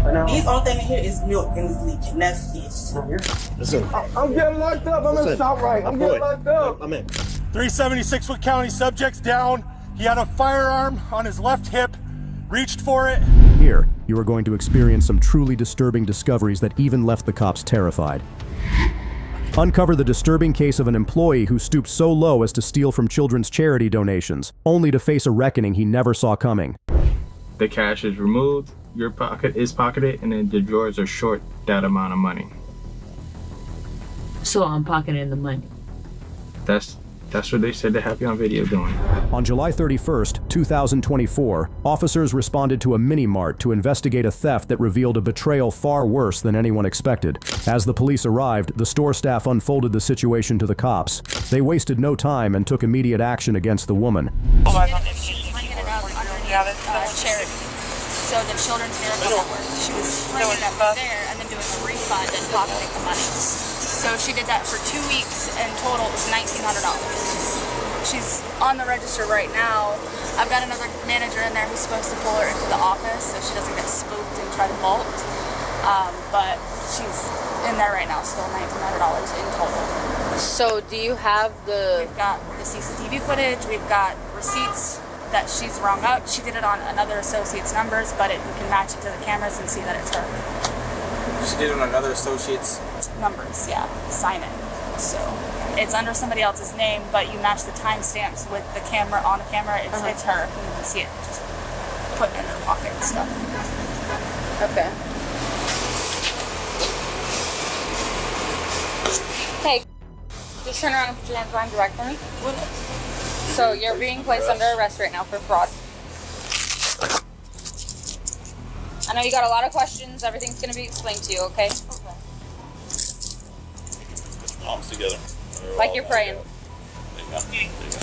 These only thing in here is milk and it's leaking. That's it. Listen. I'm getting locked up. I'm in South Right. I'm getting locked up. I'm in. 376 Wood County, subject's down. He had a firearm on his left hip, reached for it. Here, you are going to experience some truly disturbing discoveries that even left the cops terrified. Uncover the disturbing case of an employee who stooped so low as to steal from children's charity donations, only to face a reckoning he never saw coming. The cash is removed, your pocket is pocketed, and then the drawers are short that amount of money. So I'm pocketing the money. That's what they said they have you on video doing. On July 31st, 2024, officers responded to a mini-mart to investigate a theft that revealed a betrayal far worse than anyone expected. As the police arrived, the store staff unfolded the situation to the cops. They wasted no time and took immediate action against the woman. She was slinging it up underneath charity. So the children's miracle network. She was slinging it up there and then doing a refund and pocketing the money. So she did that for 2 weeks, and total was $1,900. She's on the register right now. I've got another manager in there who's supposed to pull her into the office so she doesn't get spooked and try to bolt. But she's in there right now, still $1,900 in total. So do you have We've got the CCTV footage, we've got receipts that she's rung up. She did it on another associate's numbers, but we can match it to the cameras and see that it's her. She did it on another associate's numbers, yeah, sign it. So it's under somebody else's name, but you match the timestamps with the camera on the camera. It's her. You can see it just putting it in her pocket and stuff. Okay. Hey, just turn around and put your hands behind your back for me. So you're being placed under arrest right now for fraud. I know you got a lot of questions. Everything's going to be explained to you, okay? Arms together. Like you're praying. There you go. There you go.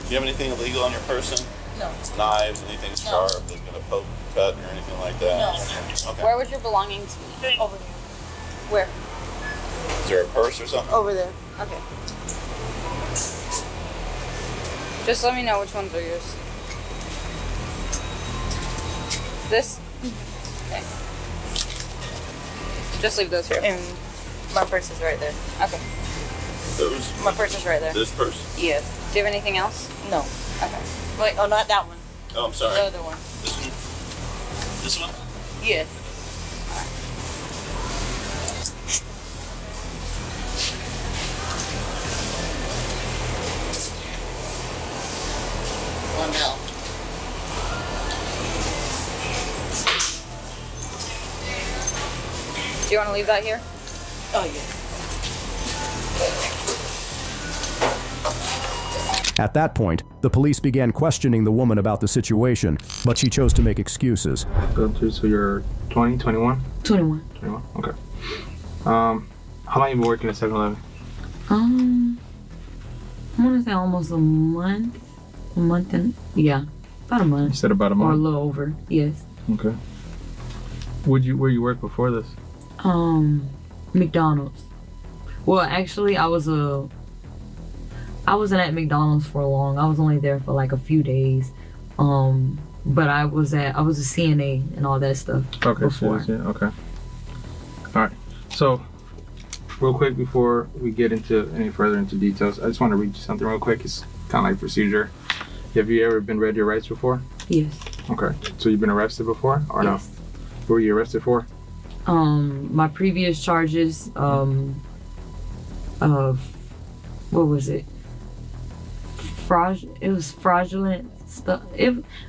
Do you have anything illegal on your person? No. Knives, anything sharp that's going to poke, cut, or anything like that? No. Okay. Where would your belongings be? Over there. Where? Is there a purse or something? Over there. Okay. Just let me know which ones are yours. This? Okay. Just leave those here. And my purse is right there. Okay. Those? My purse is right there. This purse? Yes. Do you have anything else? No. Okay. Wait, oh, not that one. Oh, I'm sorry. The other one. This one? This one? Yes. One now. Do you want to leave that here? Oh, yeah. At that point, the police began questioning the woman about the situation, but she chose to make excuses. So you're 20, 21? 21. 21, okay. How long have you been working at 7-Eleven? I want to say almost a month. About a month. You said about a month? Or a little over, yes. Okay. Where you work before this? McDonald's. Well, actually, I wasn't at McDonald's for long. I was only there for like a few days. But I was a CNA and all that stuff. Okay, before. Okay. All right. So, real quick before we get into any further into details, I just want to read you something real quick. It's kind of like procedure. Have you ever been read your rights before? Yes. Okay. So you've been arrested before, or yes. No? What were you arrested for? My previous charges of what was it? It was fraudulent stuff.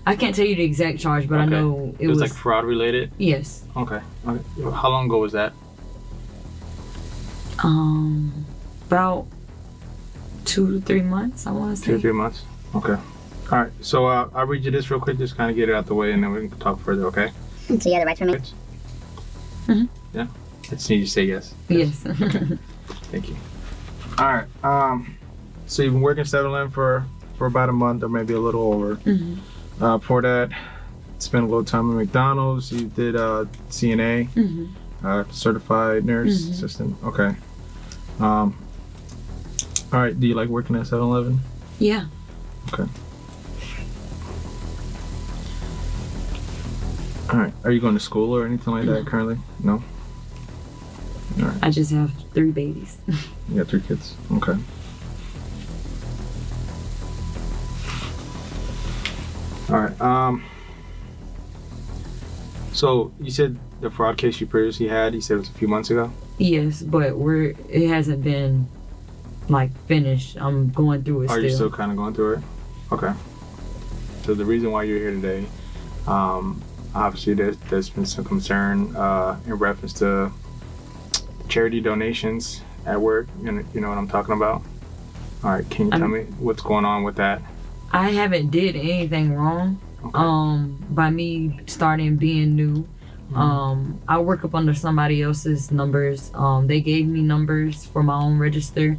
I can't tell you the exact charge, but okay. I know it was like fraud related. Yes. Okay. How long ago was that? About 2 to 3 months, I want to say. 2 to 3 months. Okay. All right. So I'll read you this real quick, just kind of get it out the way, and then we can talk further. Okay. So you have the right to remain? Mm-hmm. Yeah. I just need you to say yes. Yes. Thank you. All right. So you've been working 7-Eleven for about a month or maybe a little over. Mm-hmm. Before that, spent a little time at McDonald's. You did CNA, certified nurse assistant. Okay. All right. Do you like working at 7-Eleven? Yeah. Okay. All right. Are you going to school or anything like that currently? No. All right. I just have 3 babies. You got 3 kids. Okay. All right. So you said the fraud case you previously had, you said it was a few months ago? Yes, but it hasn't been like finished. I'm going through it still. Are you still kind of going through it? Okay. So the reason why you're here today, obviously there's been some concern in reference to charity donations at work. You know what I'm talking about? All right, can you tell me what's going on with that? I haven't did anything wrong. Okay. By me starting being new. I work up under somebody else's numbers. They gave me numbers for my own register,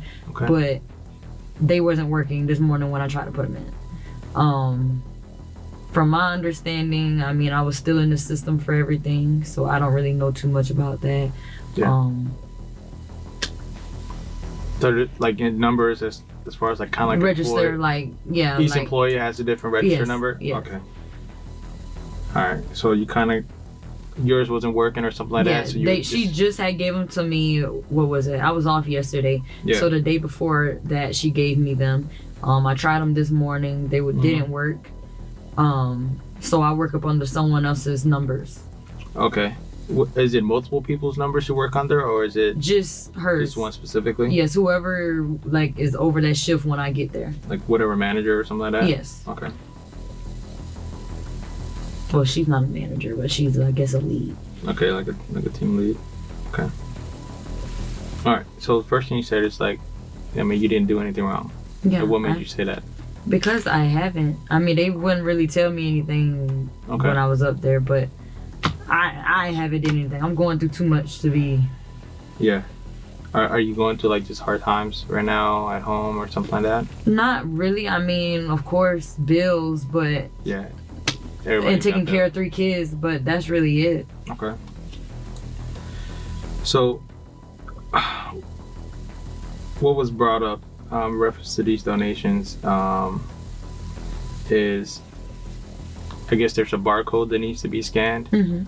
but they wasn't working this morning when I tried to put them in. From my understanding, I mean, I was still in the system for everything, so I don't really know too much about that. Yeah. So like in numbers as far as like kind of like register, each employee has a different register number? Yes. Okay. All right. So you kind of, yours wasn't working or something like that? So she just had gave them to me. What was it? I was off yesterday. Yeah. So the day before that, she gave me them. I tried them this morning. They didn't work. So I work up under someone else's numbers. Okay. Is it multiple people's numbers you work under, or is it just hers? Just one specifically? Yes, whoever like is over that shift when I get there. Like whatever manager or something like that? Yes. Okay. Well, she's not a manager, but she's, I guess, a lead. Okay, like a team lead. Okay. All right. So the first thing you said is like, I mean, you didn't do anything wrong. Yeah. So what made you say that? Because I haven't. I mean, they wouldn't really tell me anything when I was up there, but I haven't did anything. I'm going through too much to be. Yeah. Are you going through like just hard times right now at home or something like that? Not really. I mean, of course, bills, but. Yeah. And taking care of 3 kids, but that's really it. Okay. So, what was brought up in reference to these donations is, I guess there's a barcode that needs to be scanned, and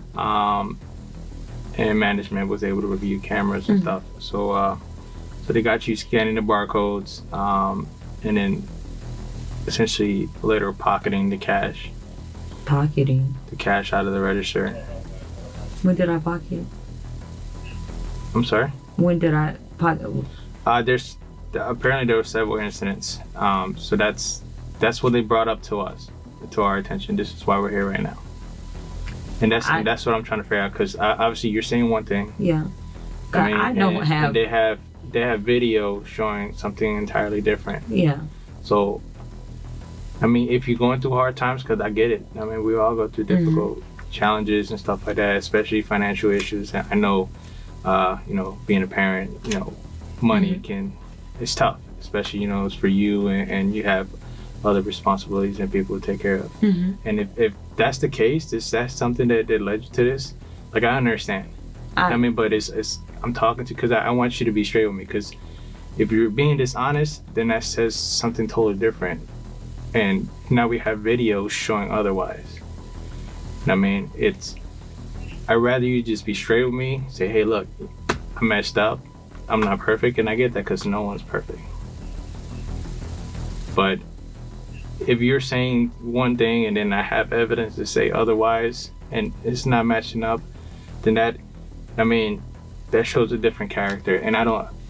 management was able to review cameras and stuff. So, so they got you scanning the barcodes, and then essentially later pocketing the cash. Pocketing the cash out of the register. When did I pocket? I'm sorry? When did I pocket? There's apparently there were several incidents. So that's what they brought up to us, to our attention. This is why we're here right now. And that's what I'm trying to figure out, because obviously you're saying one thing. Yeah. I don't have. And they have video showing something entirely different. Yeah. So, I mean, if you're going through hard times, because I get it. I mean, we all go through difficult challenges and stuff like that, especially financial issues. And I know, being a parent, money it's tough, especially, it's for you and you have other responsibilities and people to take care of. And if that's the case, that's something that led you to this, like, I understand. But it's I'm talking to, because I want you to be straight with me, because if you're being dishonest, then that says something totally different. And now we have videos showing otherwise. I mean, I'd rather you just be straight with me, say, hey, look, I messed up, I'm not perfect, and I get that, because no one's perfect. But if you're saying one thing and then I have evidence to say otherwise, and it's not matching up, then that shows a different character. And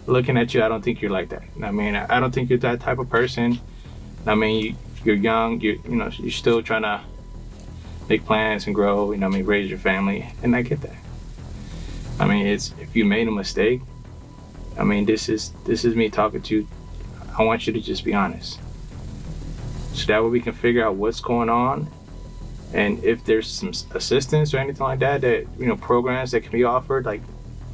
looking at you, I don't think you're like that. I mean, I don't think you're that type of person. I mean, you're young, you're still trying to make plans and grow, raise your family, and I get that. I mean, if you made a mistake, I mean, this is me talking to you. I want you to just be honest, so that way we can figure out what's going on, and if there's some assistance or anything like that, programs that can be offered, like,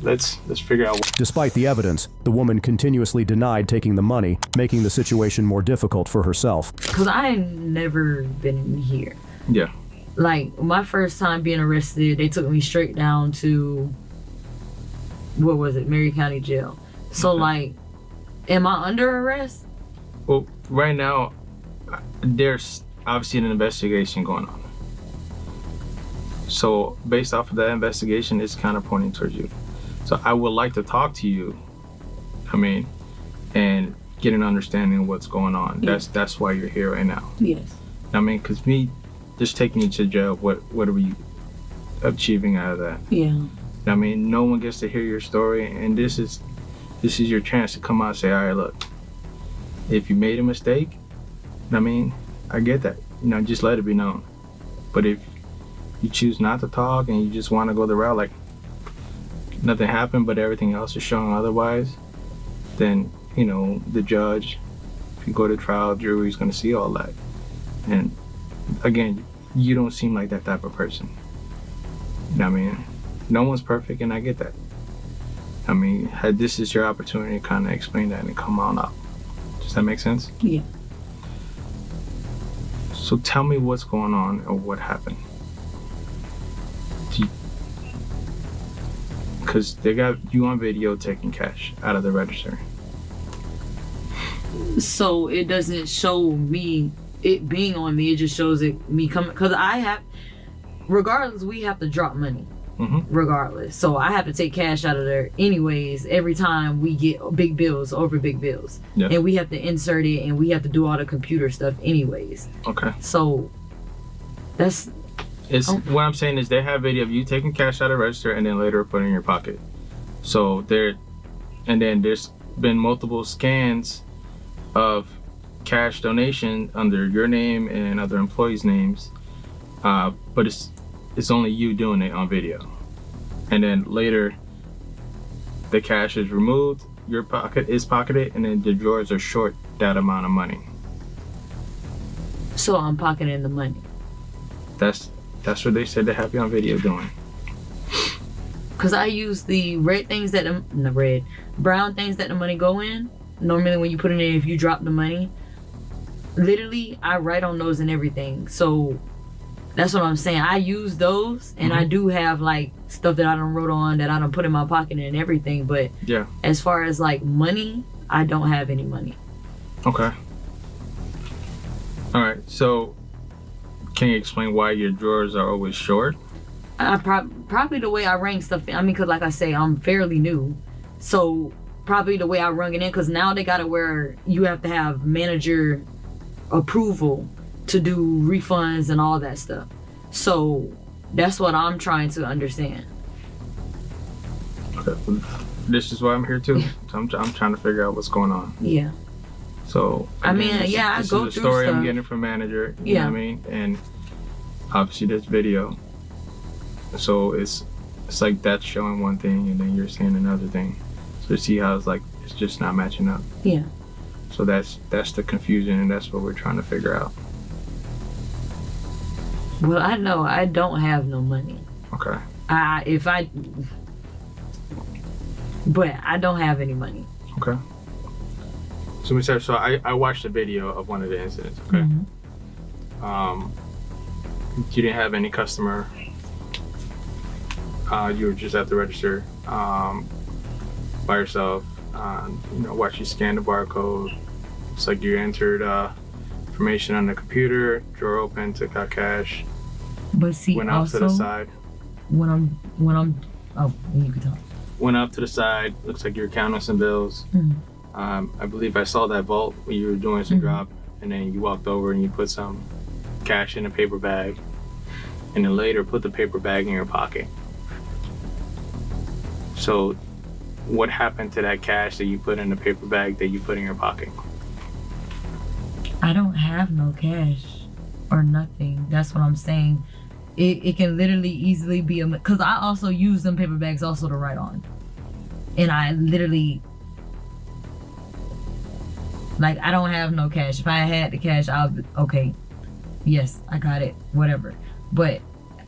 let's figure out. Despite the evidence, the woman continuously denied taking the money, making the situation more difficult for herself. Because I ain't never been here. Yeah. Like, my first time being arrested, they took me straight down to, what was it, Mary County Jail. So, like, am I under arrest? Well, right now, there's obviously an investigation going on. So based off of that investigation, it's kind of pointing towards you. So I would like to talk to you, I mean, and get an understanding of what's going on. Yeah. That's why you're here right now. Yes. I mean, because me just taking you to jail, what are we achieving out of that? Yeah. I mean, no one gets to hear your story, and this is your chance to come out and say, all right, look, if you made a mistake, I mean, I get that. Just let it be known. But if you choose not to talk and you just want to go the route like nothing happened, but everything else is showing otherwise, then the judge, if you go to trial, jury is going to see all that. And again, you don't seem like that type of person. I mean, no one's perfect, and I get that. I mean, this is your opportunity to kind of explain that and come on up. Does that make sense? Yeah. So tell me what's going on or what happened. Because they got you on video taking cash out of the register. So it doesn't show me it being on me. It just shows it me coming. Because regardless, we have to drop money. Mm-hmm. Regardless. So I have to take cash out of there anyways every time we get big bills over big bills. Yep. And we have to insert it and we have to do all the computer stuff anyways. Okay. So what I'm saying is they have video of you taking cash out of the register and then later put it in your pocket. So and then there's been multiple scans of cash donation under your name and other employees' names, but it's only you doing it on video. And then later the cash is removed, your pocket is pocketed, and then the drawers are short that amount of money. So I'm pocketing the money. That's what they said they have you on video doing. Cause I use the brown things that the money go in. Normally when you put it in, if you drop the money, literally I write on those and everything. So that's what I'm saying. I use those, and I do have like stuff that I done wrote on that I done put in my pocket and everything. But yeah, as far as like money, I don't have any money. Okay. All right. So, can you explain why your drawers are always short? Probably the way I rang stuff in. I mean, cause like I say, I'm fairly new, so probably the way I rung it in. Cause now they got it where you have to have manager approval to do refunds and all that stuff. So that's what I'm trying to understand. Okay. This is why I'm here too. So I'm trying to figure out what's going on. Yeah. So I mean, this I go is through the story stuff. I'm getting from manager. You know what I mean? And obviously there's video. So it's like that's showing one thing and then you're saying another thing. So see how it's just not matching up. Yeah. So that's the confusion, and that's what we're trying to figure out. Well, I know I don't have no money. Okay. But I don't have any money. Okay. So I watched a video of one of the incidents. Okay. You didn't have any customer. You were just at the register by yourself. Watch you scan the barcode. It's like you entered information on the computer, drawer open, took out cash. But see, went out to the side. When I'm you can talk. Went up to the side. Looks like you're counting some bills. I believe I saw that vault when you were doing some drop, and then you walked over and you put some cash in a paper bag, and then later put the paper bag in your pocket. So what happened to that cash that you put in the paper bag that you put in your pocket? I don't have no cash or nothing. That's what I'm saying. It can literally easily be because I also use them paper bags also to write on. And I literally, I don't have no cash. If I had the cash, I'll be, okay, yes, I got it, whatever. But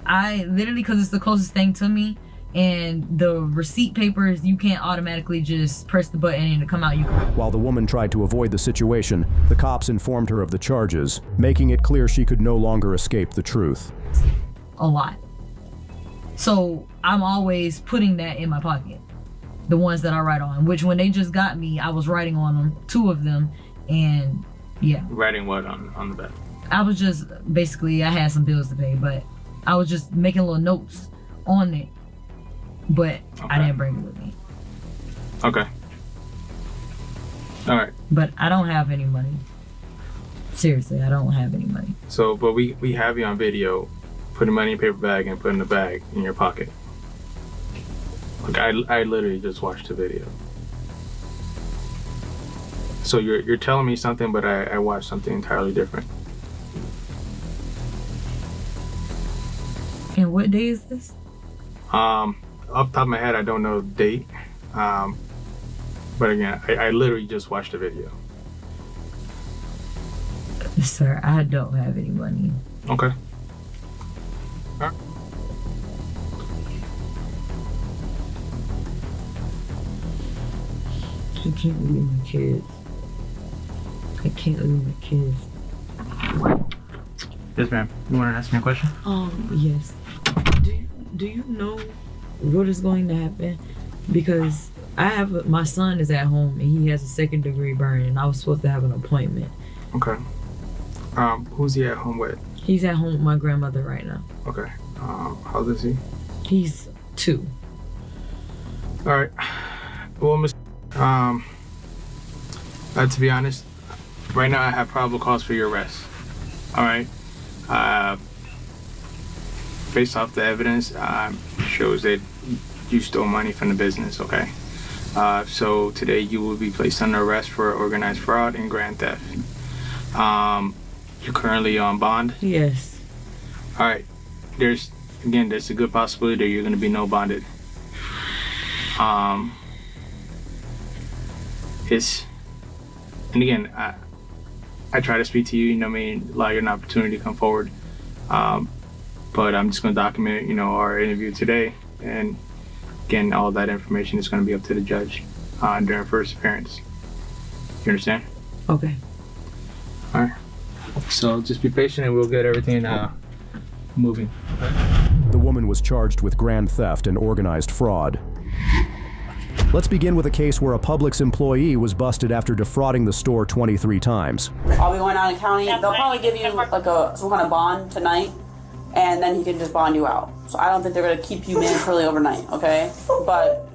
I literally, because it's the closest thing to me, and the receipt papers, you can't automatically just press the button and it'll come out. While the woman tried to avoid the situation, the cops informed her of the charges, making it clear she could no longer escape the truth. A lot. So I'm always putting that in my pocket. The ones that I write on, which when they just got me, I was writing on them, 2 of them, and yeah. Writing what on the back? I was just, basically, I had some bills to pay, but I was just making little notes on it, but I didn't bring it with me. Okay. All right. But I don't have any money. Seriously, I don't have any money. So, but we have you on video putting money in a paper bag and putting the bag in your pocket. Like I literally just watched the video. So you're telling me something, but I watched something entirely different. And what day is this? Off the top of my head, I don't know the date. But again, I literally just watched the video. Sir, I don't have any money. Okay. All right. I can't leave my kids. I can't leave my kids. Yes, ma'am. You want to ask me a question? Yes. Do you know what is going to happen? Because my son is at home and he has a 2nd degree burn, and I was supposed to have an appointment. Okay. Who's he at home with? He's at home with my grandmother right now. Okay. How old is he? He's 2. All right. Well, Miss, to be honest, right now I have probable cause for your arrest. All right. Based off the evidence, shows that you stole money from the business. Okay. So today you will be placed under arrest for organized fraud and grand theft. You're currently on bond? Yes. All right. There's a good possibility that you're going to be no bonded. And again, I try to speak to you, allow you an opportunity to come forward. But I'm just going to document, our interview today. And again, all that information is going to be up to the judge during first appearance. You understand? Okay. All right. So just be patient and we'll get everything moving. The woman was charged with grand theft and organized fraud. Let's begin with a case where a Publix employee was busted after defrauding the store 23 times. I'll be going down to county. They'll probably give you like some kind of bond tonight, and then he can just bond you out. So I don't think they're going to keep you mandatorily overnight, okay? But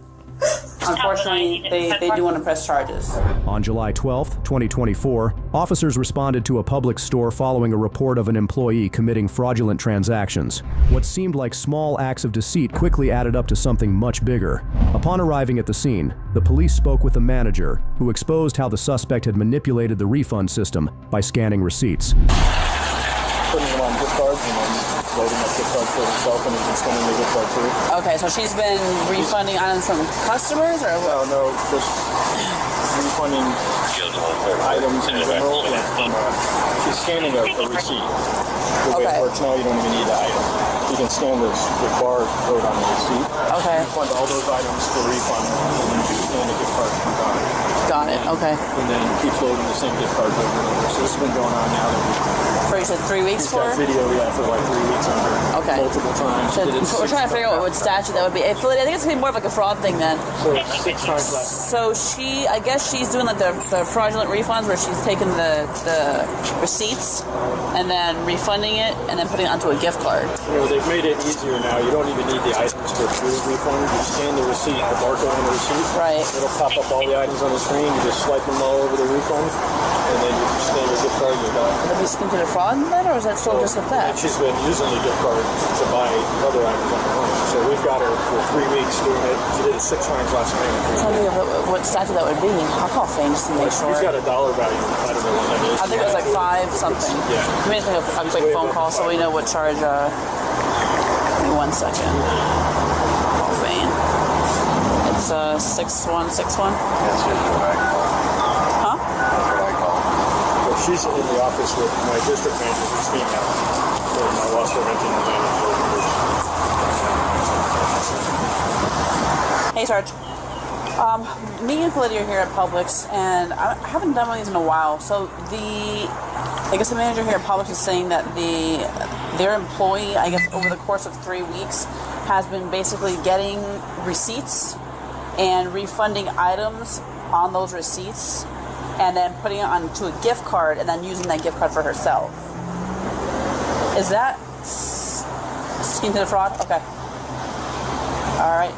unfortunately, they do want to press charges. On July 12, 2024, officers responded to a Publix store following a report of an employee committing fraudulent transactions. What seemed like small acts of deceit quickly added up to something much bigger. Upon arriving at the scene, the police spoke with the manager, who exposed how the suspect had manipulated the refund system by scanning receipts. Putting them on gift cards and then loading up gift cards for himself and then spending the gift card too. Okay, so she's been refunding items from customers, or what? No, just refunding items in general. She's scanning a receipt. The way it works now, you don't even need the item. You can scan the barcode on the receipt. Okay. Refund all those items for refund, and then you scan the gift card from God. Got it. Okay. And then keep loading the same gift cards over and over. So this has been going on now. For you said 3 weeks for? Got video, for like 3 weeks under. Okay. Multiple times. So we're trying to figure out what statute that would be. I think it's gonna be more of like a fraud thing then. So 6 times less. So I guess she's doing like the fraudulent refunds where she's taking the receipts and then refunding it and then putting it onto a gift card. They've made it easier now. You don't even need the items to approve refund. You scan the receipt, the barcode on the receipt. Right. It'll pop up all the items on the screen. You just swipe them all over the refund, and then you scan your gift card. You're done. Would it be considered fraud then, or is that still just a theft? She's been using the gift card to buy other items on her own. So we've got her for 3 weeks doing it. She did it 6 times last night. I'm trying to think of what statute that would be. I'll call Fame just to make sure. She's got a dollar value. I don't know what that is. I think it was like 5 something. Yeah. We may take a quick phone call so we know what charge. Give me 1 second. Call Fame. It's 6161. That's usually what I call. Huh? That's what I call. Well, she's in the office with my district manager, who's female. So I lost her renting the manager. Hey, Sarge. Me and Lydia are here at Publix, and I haven't done one of these in a while. So I guess the manager here at Publix is saying that their employee, I guess over the course of 3 weeks, has been basically getting receipts and refunding items on those receipts, and then putting it onto a gift card, and then using that gift card for herself. Is that scheme to defraud? Okay. All right.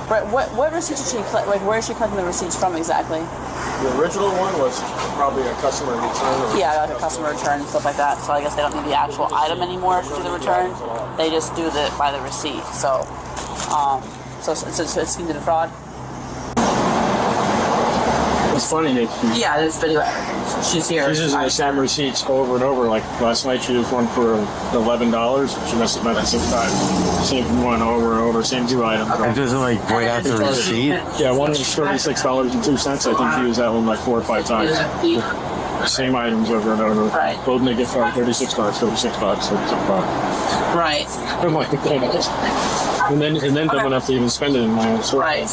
But what receipts did she collect? Like, where is she collecting the receipts from exactly? The original one was probably a customer return. Yeah, like a customer return and stuff like that. So I guess they don't need the actual item anymore to do the return. They just do the by the receipt. So, so it's scheme to defraud. It's funny. Yeah, there's video evidence. She's here. She's using the same receipts over and over. Like last night, she used one for $11. She messed up at 6 times. Same one over and over. Same 2 items. It doesn't like point out the receipt. Yeah, one was $36.02. I think she used that one like 4 or 5 times. Same items over and over. Right. Holding a gift card, $36, $36, $36. Right. I'm like, and then don't have to even spend it in my own store. Right.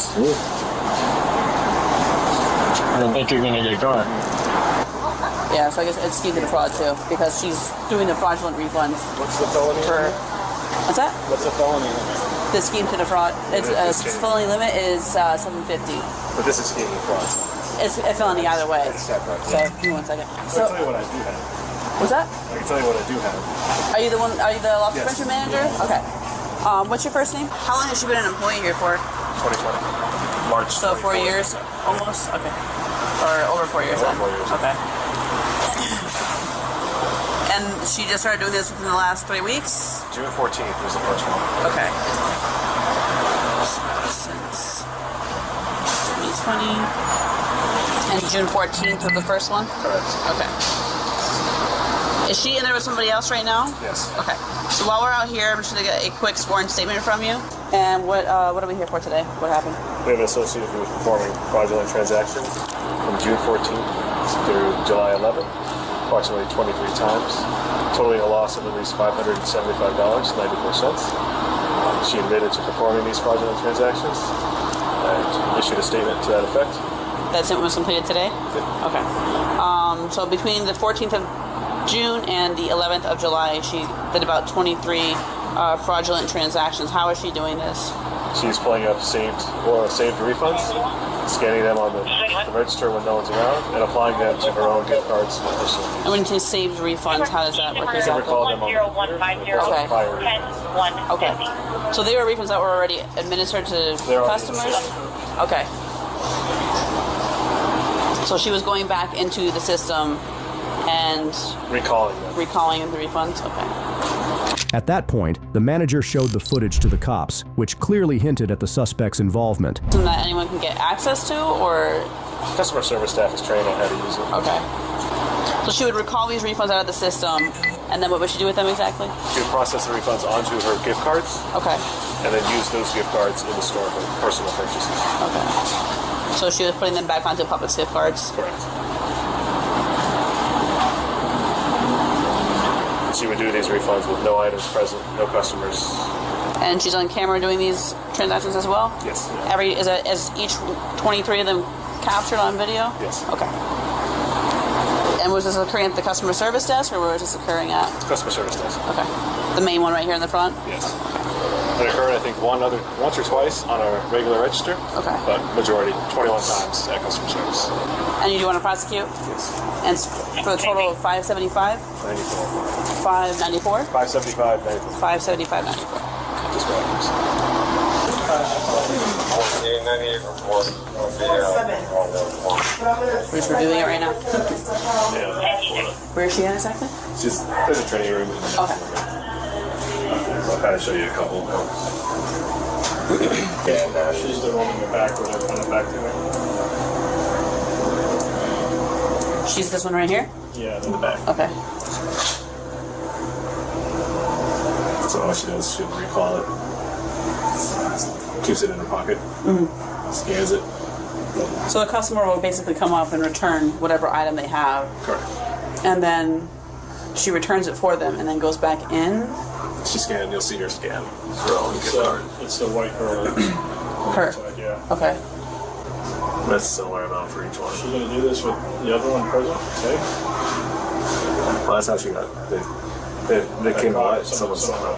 I don't think you're gonna get caught. Yeah, so I guess it's scheme to defraud too, because she's doing the fraudulent refunds. What's the felony? What's that? What's the felony limit? The scheme to defraud. It's felony limit is $750. But this is scheme to defraud. It's a felony either way. It's separate. So give me 1 second. I can tell you what I do have. What's that? I can tell you what I do have. Are you the one? Are you the loss Yes. prevention manager? Okay. What's your first name? How long has she been an employee here for? 2020. March. So 4 years, almost. Okay. Or over 4 years. Over Then. 4 years. Okay. And she just started doing this within the last 3 weeks? June 14th was the first one. Okay. Since 2020. And June 14th was the first one? Correct. Okay. Is she in there with somebody else right now? Yes. Okay. So while we're out here, I'm just going to get a quick sworn statement from you. And what are we here for today? What happened? We have an associate who was performing fraudulent transactions from June 14th through July 11th, approximately 23 times, totaling a loss of at least $575.94. She admitted to performing these fraudulent transactions and issued a statement to that effect. That statement was completed today? Yeah. Okay. So between the 14th of June and the 11th of July, she did about 23 fraudulent transactions. How is she doing this? She's pulling up saved refunds, scanning them on the register when no one's around, and applying them to her own gift cards. And when you say saved refunds, how does that work You can exactly? recall them on the computer. Okay. So they were refunds that were already administered to customers? Okay. So she was going back into the system and recalling the refunds? Okay. At that point, the manager showed the footage to the cops, which clearly hinted at the suspect's involvement. Something that anyone can get access to, or? Customer service staff is trained on how to use it. Okay. So she would recall these refunds out of the system, and then what would she do with them exactly? She would process the refunds onto her gift cards. Okay. And then use those gift cards in the store for personal purchases. Okay. So she was putting them back onto public gift cards? Correct. She would do these refunds with no items present, no customers. And she's on camera doing these transactions as well? Yes. Is each 23 of them captured on video? Yes. Okay. And was this occurring at the customer service desk, or where was this occurring at? Customer service desk. Okay. The main one right here in the front? Yes. It occurred, I think, once or twice on a regular register. Okay. But majority, 21 times at customer service. And you do want to prosecute? Yes. And for a total of 575? 94. 594? 575, 94. 575, 94. Just right. We're just reviewing it right now. Yeah. Where is she at exactly? There's a training room. Okay. I'll kind of show you a couple. And she's the one in the back where they're coming back to her. She's this one right here? Yeah, in the back. Okay. So all she does is she'll recall it, keeps it in her pocket, scans it. So a customer will basically come up and return whatever item they have. Correct. And then she returns it for them and then goes back in? She scanned, you'll see her scan her own gift card. It's the white girl. Her? Yeah. Okay. That's a similar amount for each one. She's going to do this with the other one present, okay? Well, that's how she got it. They came by, someone saw her.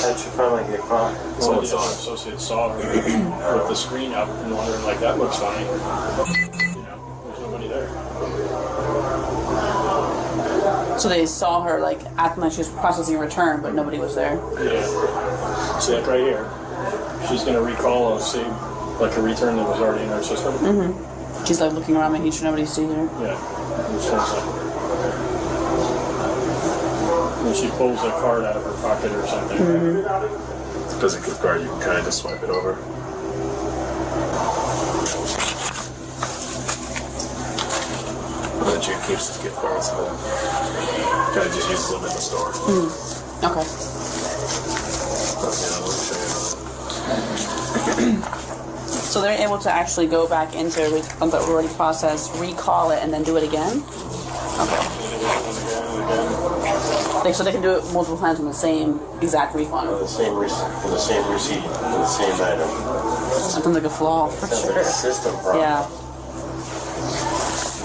How'd you finally get caught? Someone saw her. Associate saw her with the screen up and wondering, like, that looks funny. You know, there's nobody there. So So they saw her like acting like she was processing a return, but nobody was there. Yeah. See, like right here, she's gonna recall like a return that was already in our system. Mm-hmm. She's like looking around, making sure nobody sees her. Yeah. When she pulls a card out of her pocket or something. Mm-hmm. Does a gift card, you can kind of just swipe it over. And then she keeps the gift cards and then kind of just uses them in the store. Okay. So they're able to actually go back into the already process, recall it, and then do it again? Okay. So they can do it multiple times on the same exact refund. For the same receipt, for the same item. Something like a flaw, for Sounds sure. like a system problem. Yeah.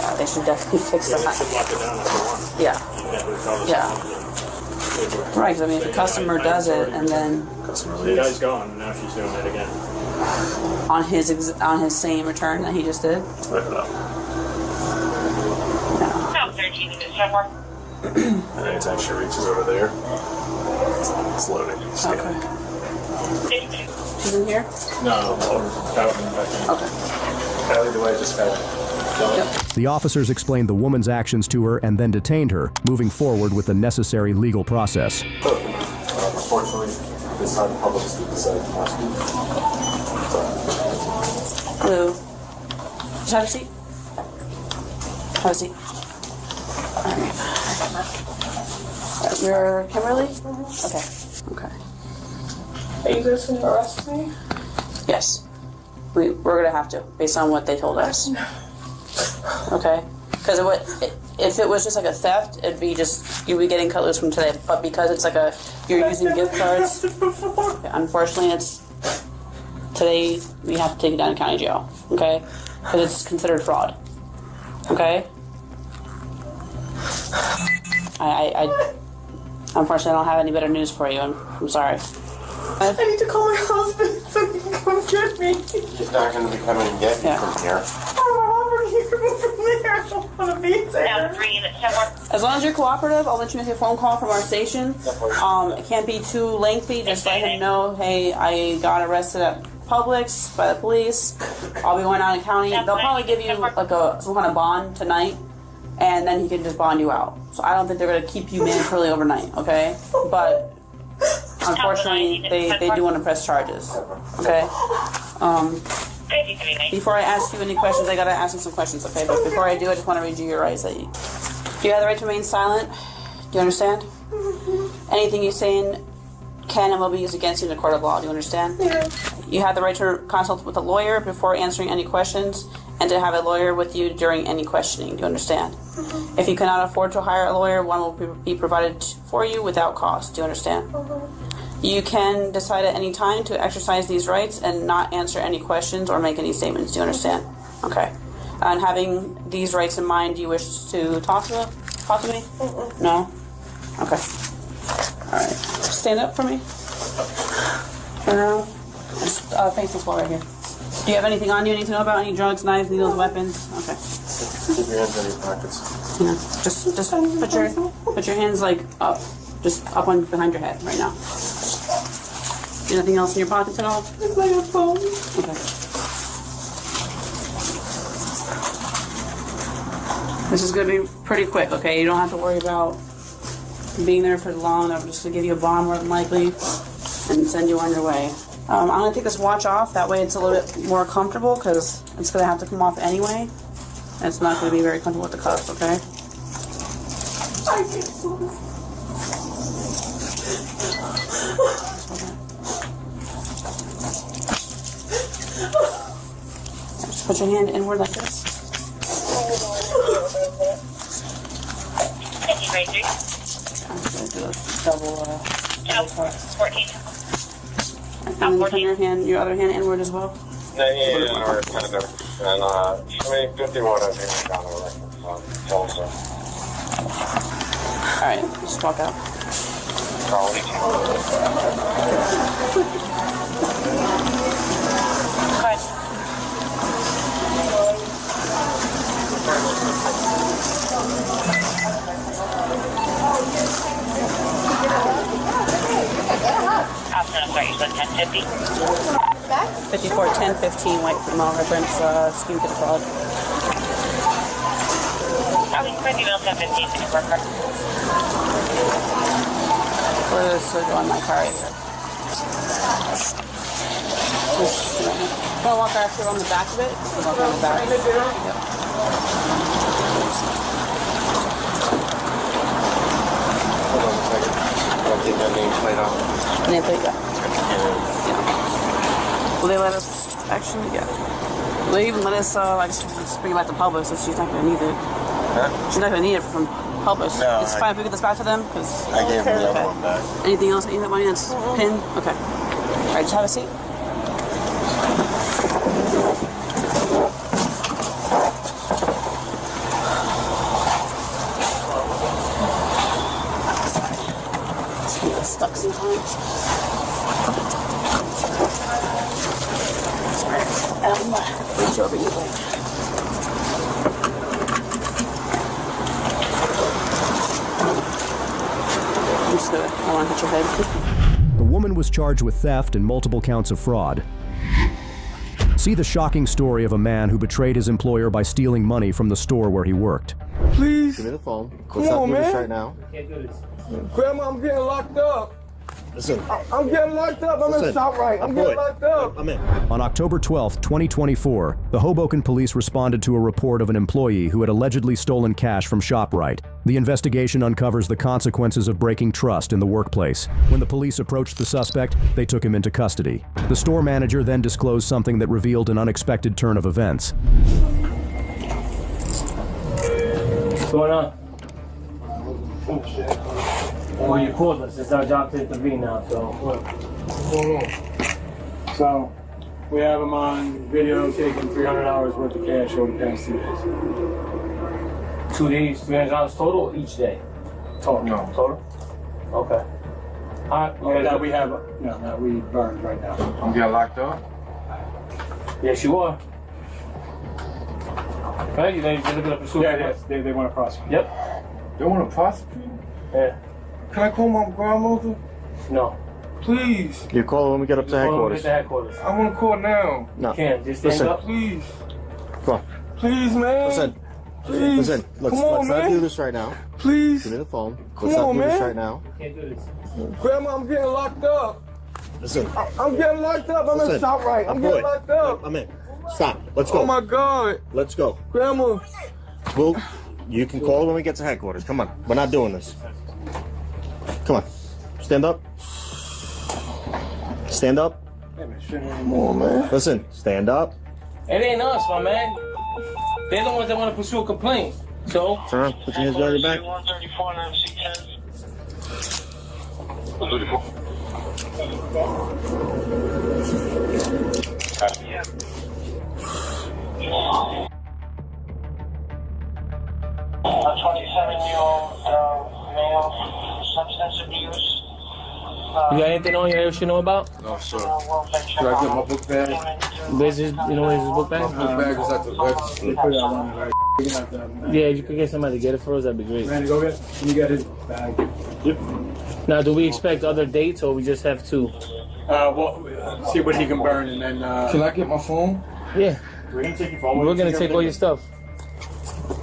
Yeah, they should definitely fix that. They should lock it down if they want. Yeah. Yeah. Right, because I mean, if the customer does it and then The guy's gone, and now she's doing it again. on his same return that he just did. Wipe it up. Yeah. 13 minutes, 10 more. And anytime she reaches over there, it's loading. Okay. She's in here? No, out and back in. Okay. Either way, just got it. The officers explained the woman's actions to her and then detained her, moving forward with the necessary legal process. Unfortunately, this time the public decided to ask you. Hello. Just have a seat. Have a seat. You're Kimberly? Okay. Okay. Are you guys going to arrest me? Yes. We're going to have to, based on what they told us. Okay? Because if it was just like a theft, it'd be just, you'd be getting cut loose from today. But because it's like you're using gift cards, unfortunately today we have to take it down to county jail. Okay? Because it's considered fraud. Okay? I unfortunately I don't have any better news for you. I'm sorry. I need to call my husband so he can come get me. He's not going to be coming and get you from here. I don't want to be there. As long as you're cooperative, I'll let you make a phone call from our station. It can't be too lengthy. Just let him know, hey, I got arrested at Publix by the police. I'll be going out of county. They'll probably give you like some kind of bond tonight, and then he can just bond you out. So I don't think they're going to keep you mandatorily overnight, okay? But unfortunately, they do want to press charges, okay? Before I ask you any questions, I gotta ask you some questions, okay? But before I do, I just want to read you your rights. You have the right to remain silent. Do you understand? Anything you say can and will be used against you in the court of law. Do you understand? Yeah. You have the right to consult with a lawyer before answering any questions, and to have a lawyer with you during any questioning. Do you understand? If you cannot afford to hire a lawyer, one will be provided for you without cost. Do you understand? You can decide at any time to exercise these rights and not answer any questions or make any statements. Do you understand? Okay. And having these rights in mind, do you wish to talk to me? No? Okay. Alright. Stand up for me. Turn around. Just face this wall right here. Do you have anything on you need to know about? Any drugs, knives, needles, weapons? Okay. Keep your hands in your pockets. Yeah. Just put your hands like up. Just up on behind your head right now. Anything else in your pockets at all? It's like a phone. Okay. This is going to be pretty quick, okay? You don't have to worry about being there for long. I'm just going to give you a bond more than likely and send you on your way. I'm going to take this watch off. That way it's a little bit more comfortable because it's going to have to come off anyway. And it's not going to be very comfortable with the cuffs, okay? I can't sleep. Just put your hand inward like this. I'm going to do a double 14. And then turn your other hand inward as well. Yeah, or kind of. And, I mean, 51, I think, down the record. Also. Alright, just walk out. sorry, you said 1050? 541015 white female reference scheme to fraud. Probably 1015 record. Let's go on my car right here. Gonna walk actually on the back of it. Walk on the back. Yep. Hold on a second. I'll take that nameplate off. Nameplate, yeah. Will they let us actually? Yeah. Will they even let us like just bring it back to Publix if she's not gonna need it? Huh? She's not gonna need it from Publix. No, It's fine if we get this back to them because I gave them the other one back. Anything else that you have money that's pinned? Okay. All right, just have a seat. Stuck sometimes. Sorry. Reach over you. I'm just gonna, I want to hit your head. The woman was charged with theft and multiple counts of fraud. See the shocking story of a man who betrayed his employer by stealing money from the store where he worked. Please. Give me the phone. Come on, man. Right now. Can't do this. Grandma, I'm getting locked up. Listen. I'm getting locked up. I'm in ShopRite. I'm getting locked up. I'm in. On October 12, 2024, the Hoboken police responded to a report of an employee who had allegedly stolen cash from ShopRite. The investigation uncovers the consequences of breaking trust in the workplace. When the police approached the suspect, they took him into custody. The store manager then disclosed something that revealed an unexpected turn of events. What's going on? Well, you called us. It's our job to intervene now, so. What's going on? So, we have him on video taking $300 worth of cash over the past 2 days. 2 days, $300 total each day? Total. No. Total? Okay. That we have, that we burned right now. I'm getting locked up? Yes, you are. Okay, they're looking to pursue. Yeah, they want to prosecute. Yep. They want to prosecute? Yeah. Can I call my grandmother? No. Please. You call when we get up to headquarters. I want to call now. No. You can't. Just stand up. Please. Come on. Please, man. Listen. Please. Listen. Let's not do this right now. Please. Give me the phone. Come Let's not on, do this man. right now. Can't do this. Grandma, I'm getting locked up. Listen. I'm getting locked up. I'm in ShopRite. I'm getting locked up. I'm in. Stop. Let's go. Oh my God. Let's go. Grandma. Well, you can call when we get to headquarters. Come on. We're not doing this. Come on. Stand up. Stand up. Come on, man. Listen. Stand up. It ain't us, my man. They're the ones that want to pursue a complaint. So. Turn around. Put your hands behind your back. 134 and A 27-year-old male, substance abuse. You got anything on here you should know about? No, sir. Should I get my book bag? Where's his book bag? My book bag is at the register. They put it out on the right. Yeah, you could get somebody to get it for us, that'd be great. Randy, go get it. Can you get his bag? Yep. Now, do we expect other dates or we just have two? Well, see what he can burn and then. Can I get my phone? Yeah. We're gonna take your phone. We're gonna take all your stuff.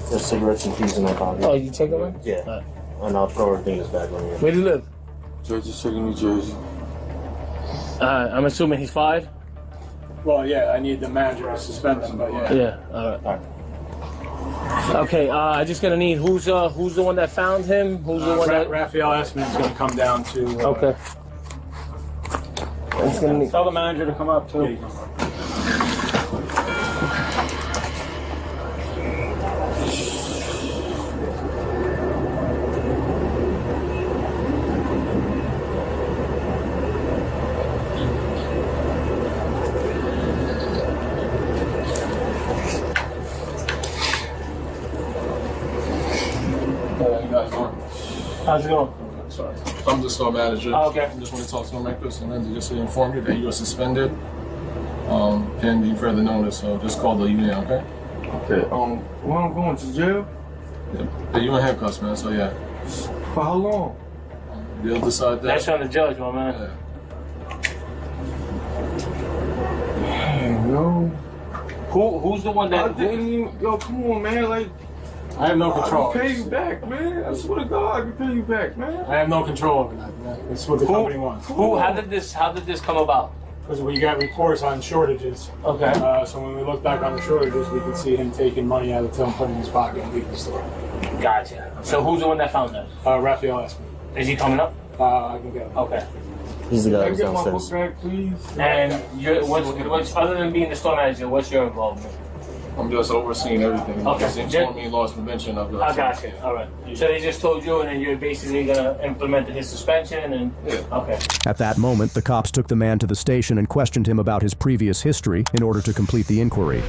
There's cigarettes and keys in that pocket. Oh, you check them? Yeah. And I'll throw everything in his bag when we get. Where do you live? Jersey City, New Jersey. I'm assuming he's fired? Well, yeah, I need the manager to suspend him, but yeah. Yeah, alright. Okay, I just gonna need who's the one that found him? Who's the one that Raphael Esman is gonna come down to Okay. It's gonna need... Tell the manager to come up too. How's it going? Sorry. I'm the store manager. Oh, okay. I just want to talk to him like this and then just to inform you that you are suspended pending further notice. So just call the union, okay? Okay. Where I'm going to jail? Yeah, you in handcuffs, man. So yeah. For how long? They'll decide that. That's on the judge, my man. Yeah. Who's the one that? Yo, come on, man. Like, I have no control. I can pay you back, man. I swear to God, I can pay you back, man. I have no control over that, man. It's what the company wants. How did this come about? Because we got reports on shortages. Okay. So when we look back on the shortages, we could see him taking money out of the till and putting it in his pocket and leaving the store. Gotcha. So who's the one that found that? Raphael asked me. Is he coming up? I can get him. Okay. He's the guy who's Get my book downstairs. back, please. And what's other than being the store manager, what's your involvement? I'm just overseeing everything. Okay. Just inform me loss prevention of the. I got you. All right. So they just told you, and then you're basically gonna implement his suspension, and okay. At that moment, the cops took the man to the station and questioned him about his previous history in order to complete the inquiry.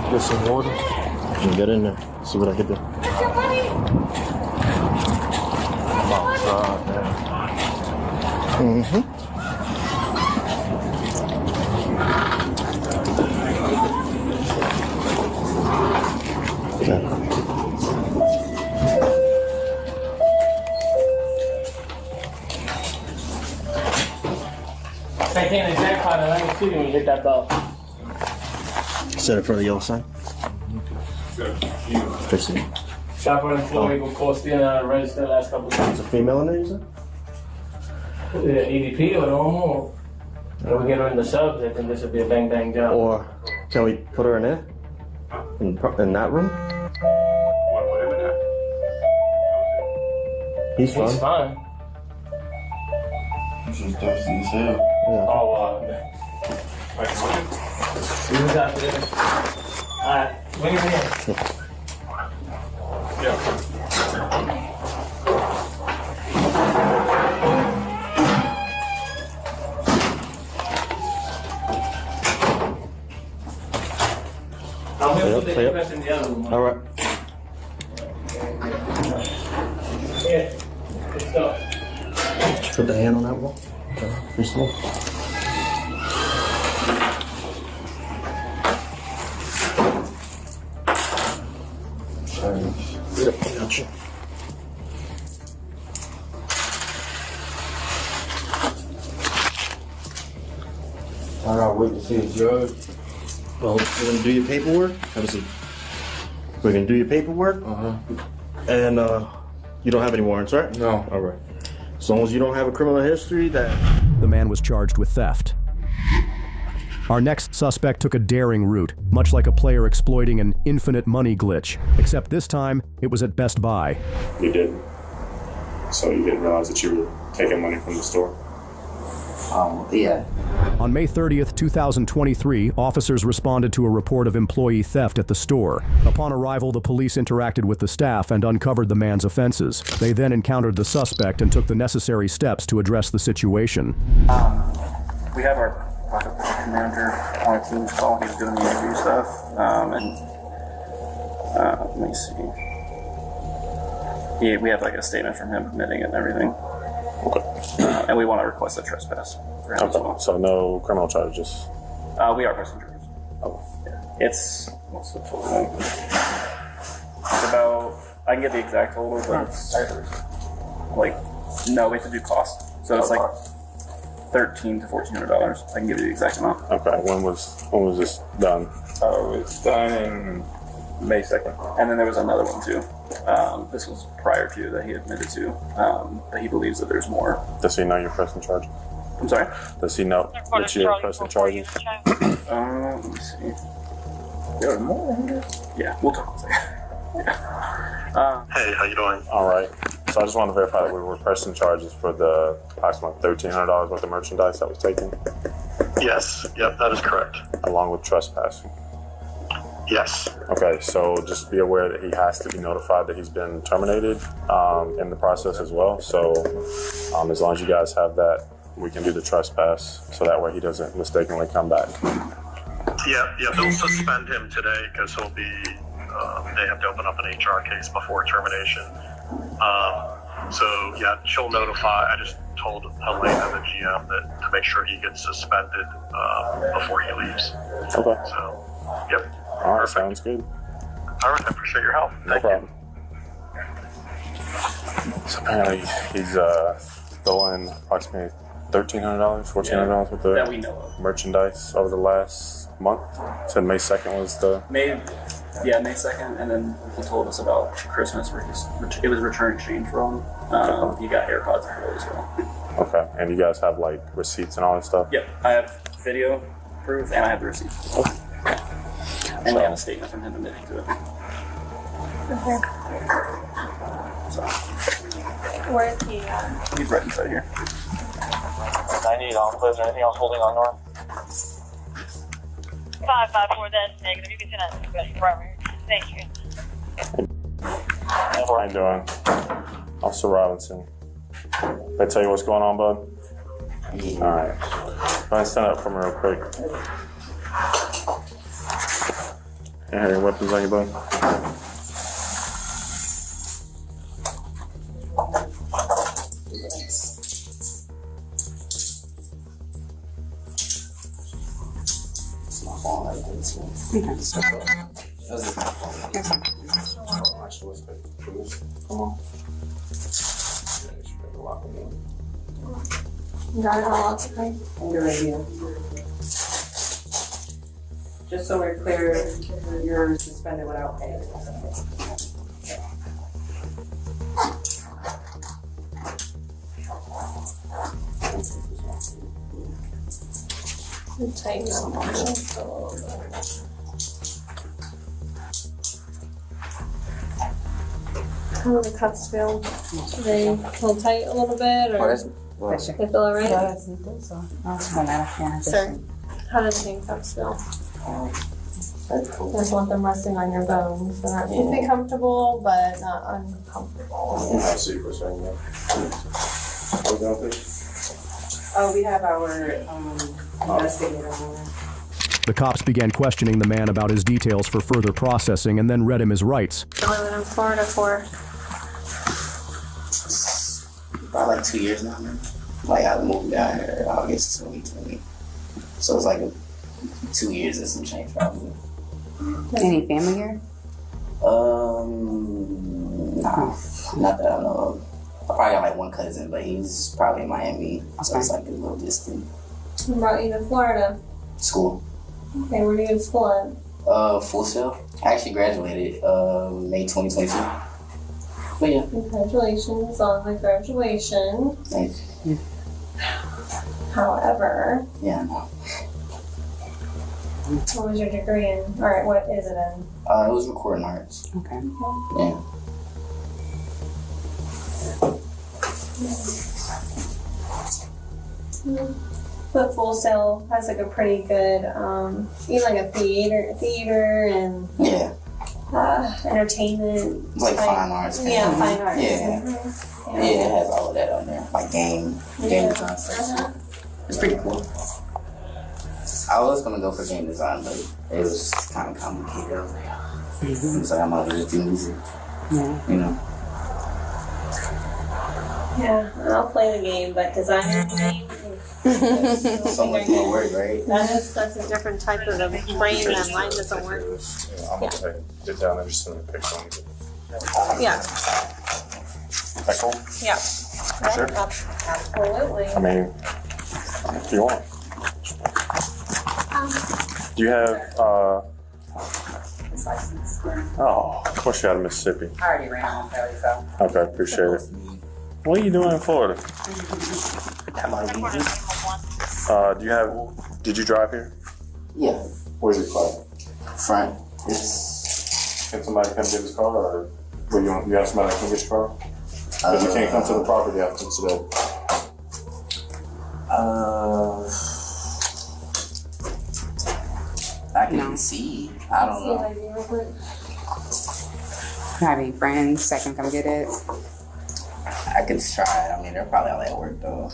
Get some water. And get in there. See what I can do. Mm-hmm. Back in the jackpot, and I can see when you hit that bell. Set it for the yellow sign. Fix it. Shopper employee will call stealing out of register the last couple of Is a female in there, you said? EDP or normal. When we get her in the subs, I think this would be a bang bang job. Or can we put her in there? In that room? He's fine. He's fine. She's thirsty as hell. Yeah. Oh, wow. He was out there. Alright, bring him in. I'm going to put the address in the other room. All right. Yeah, let's go. Put the hand on that wall. Pretty small. Gotcha. I gotta wait to see a judge. Well, we're gonna do your paperwork. Have a seat. We're gonna do your paperwork. And you don't have any warrants, right? No. All right. As long as you don't have a criminal history, that. The man was charged with theft. Our next suspect took a daring route, much like a player exploiting an infinite money glitch, except this time it was at Best Buy. You didn't. So you didn't realize that you were taking money from the store? Yeah. On May 30th, 2023, officers responded to a report of employee theft at the store. Upon arrival, the police interacted with the staff and uncovered the man's offenses. They then encountered the suspect and took the necessary steps to address the situation. We have our pocket protection manager on a team's call. He's doing the interview stuff. Let me see. We have like a statement from him admitting it and everything. Okay. And we want to request a trespass for him as well. So no criminal charges? We are pressing charges. Oh. Yeah. It's, what's the total? It's about, I can get the exact total, but it's like, no, we have to do cost. So it's like $1,300 to $1,400. I can give you the exact amount. Okay. When was this done? Oh, it's done in May 2nd. And then there was another one too. This was prior to that he admitted to, but he believes that there's more. Does he know you're pressing charges? I'm sorry? Does he know that you're pressing charges? Let me see. There's more in here? Yeah, we'll talk. Hey, how you doing? All right. So I just want to verify that we were pressing charges for the approximately $1,300 worth of merchandise that was taken? Yes. Yep, that is correct. Along with trespassing? Yes. Okay, so just be aware that he has to be notified that he's been terminated in the process as well. So as long as you guys have that, we can do the trespass so that way he doesn't mistakenly come back. Yeah, they'll suspend him today because he'll be, they have to open up an HR case before termination. So yeah, she'll notify. I just told Helena, the GM, that to make sure he gets suspended before he leaves. Okay. So, yep. All right, sounds good. All right, I appreciate your help. No problem. So apparently he's stolen approximately $1,300, $1,400 worth That we know of of. merchandise over the last month. Said May 2nd was the... May 2nd, and then he told us about Christmas where it was return exchange for him. He got AirPods for it as well. Okay, and you guys have like receipts and all that stuff? Yep, I have video proof and I have the receipt. Okay. And we have a statement from him admitting to it. Okay. So, Where's he? he's right inside here. 98 on, is there anything else holding on, Nora? 554, that's negative. You can send that to right here. Thank you. How you doing? Officer Robinson. Did I tell you what's going on, bud? Yeah. Alright. Go ahead and stand up for me real quick. You have any weapons on you, bud? It's my phone like this. Come on. Got it all okay. Good idea. Just so we're clear, you're suspended without pay. Tighten up on this a little bit. How do the cuffs feel? Do they feel tight a little bit, or they feel alright? Yeah, I think so. That's no matter. Yeah, Sir, how do the handcuffs feel? Just want them resting on your bones. They're not anything comfortable, but not uncomfortable. I see what's saying there. What we got there? Oh, we have our investigator on there. The cops began questioning the man about his details for further processing and then read him his rights. Been living in Florida for About like 2 years now, man. Like I moved down here in August 2020. So it's like 2 years and some change probably. Any family here? Nah, not that I know of. I probably got like one cousin, but he's probably in Miami, so it's like a little distant. who brought you to Florida? School. Okay, where do you go to school at? Full Sail. I actually graduated May 2022. But yeah. Congratulations on the graduation. Thank you. However, Yeah, no. what was your degree in? Or what is it in? It was recording arts. Okay. Yeah. But Full Sail has like a pretty good, even like a theater and Yeah. Entertainment. It's like type. fine arts. Yeah, fine arts. Yeah. Mhm. Yeah, it has all of that on there. Like game design stuff. It's pretty cool. I was gonna go for game design, but it was kind of complicated. I was like, I might as well just do music. Yeah. You know? Yeah, I'll play the game, but designer game. So much more work, right? That's a different type of brain that mine doesn't work. Yeah, I'm gonna get down there and just send a picture on you. Yeah. That cool? Yeah. Sure. Absolutely. I mean, if you want. Do you have, oh, of course you out of Mississippi. I already ran home, so. Okay, appreciate it. What are you doing in Florida? Did you drive here? Yeah. Where's your car? Front. Can somebody come get his car, or you have somebody that can get your car? Because you can't come to the property after today. I can see. I don't know. Have any friends that can come get it? I could try it. I mean, they're probably all at work though.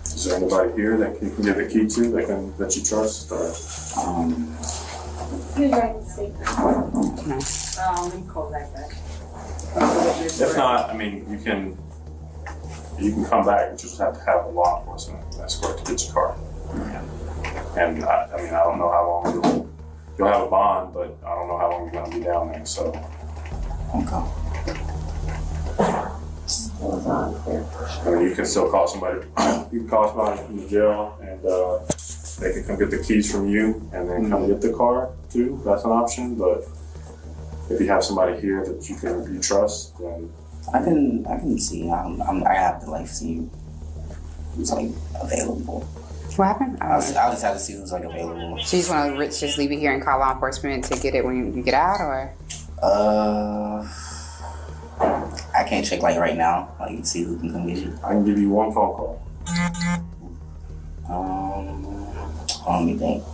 Is there anybody here that you can give the key to that you trust? Or? Who's writing the statement? Let me call that back. If not, I mean, you can You can come back, but you just have to have a law enforcement escort to get your car. And I don't know how long you'll have a bond, but I don't know how long you're going to be down there. So. Okay. I mean, you can still call somebody. You can call somebody from the jail, and they can come get the keys from you, and then come get the car too. That's an option. But if you have somebody here that you trust, then I can see. I have to like see who's like available. What happened? I'll just have to see who's like available. So you just want to just leave it here and call law enforcement to get it when you get out, or? I can't check like right now. Like see who can come get you. I can give you one phone call. Let me think.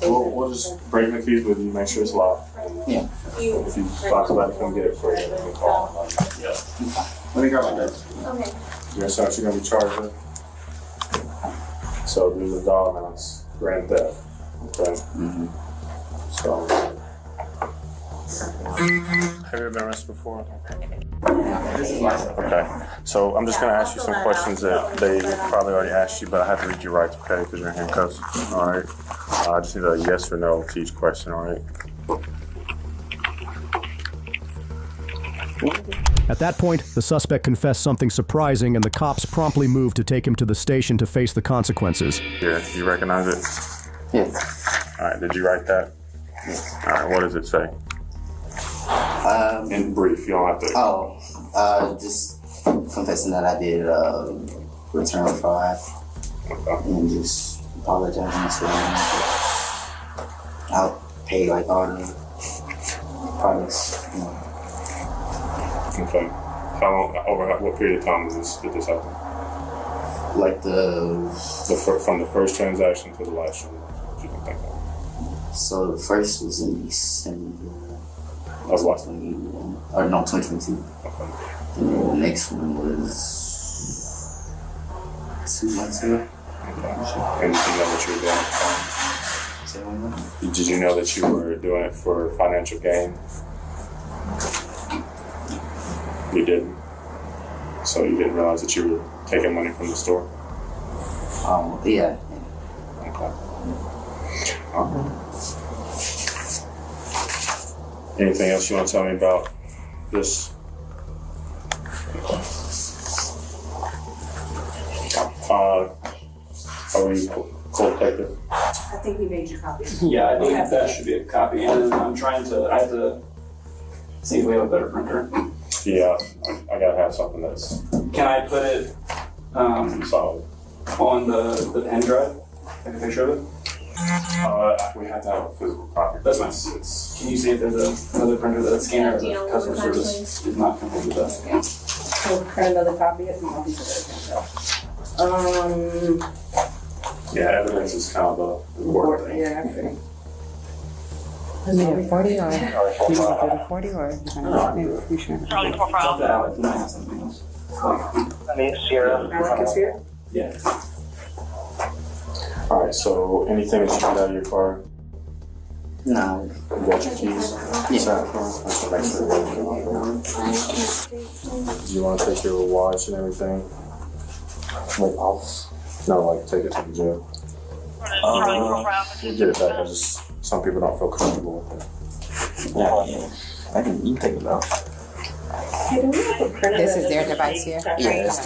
We'll just bring the keys with you, make sure it's locked. Yeah. If you find somebody to come get it for you, then you can call. Yeah. Let me grab my drugs. Okay. You're going to be charged with. So there's a dollar amount, it's grand theft. Okay. So. Have you ever been arrested before? Okay. So I'm just going to ask you some questions that they probably already asked you, but I have to read your rights, okay? Because you're in handcuffs. All right. I just need a yes or no to each question, all right? At that point, the suspect confessed something surprising, and the cops promptly moved to take him to the station to face the consequences. Yeah, you recognize it? Yes. All right, did you write that? All right, what does it say? In brief, you don't have to. Just confessing that I did return fraud. Okay. And just apologizing to them. I'll pay like all the products. You know. Okay. How long? Over what period of time did this happen? Like from the first transaction to the last one. What you can think of? So the first was in December. Of what? 2022. Okay. And then the next one was 2 months ago. Okay. And did you know what you were doing? Did you know that you were doing it for financial gain? You didn't. So you didn't realize that you were taking money from the store? Yeah. Okay. Anything else you want to tell me about this? Are we cold detective? I think we made your copy. Yeah, I think that should be a copy. And I have to see if we have a better printer. Yeah, I gotta have something that's. Can I put it solid on the pen drive? Take a picture of it? We have to have a physical copy. That's fine. Can you see if there's another printer that scanner or the customer service is not complete with that? Yeah. So print another copy of Yeah, evidence is kind of the important thing. Yeah, I think. You need a 40 or? You need a 40 or? You sure? Charlie 4 file. I mean, Sierra. Yeah. All right. So, anything that you got out of your car? No. You got your keys? Yeah. I should make sure everything's on there. Do you want to take your watch and everything? Like, no, take it to the jail. You get it back. Some people don't feel comfortable with it. Yeah. You can take it out. This is their device here? Yeah, Is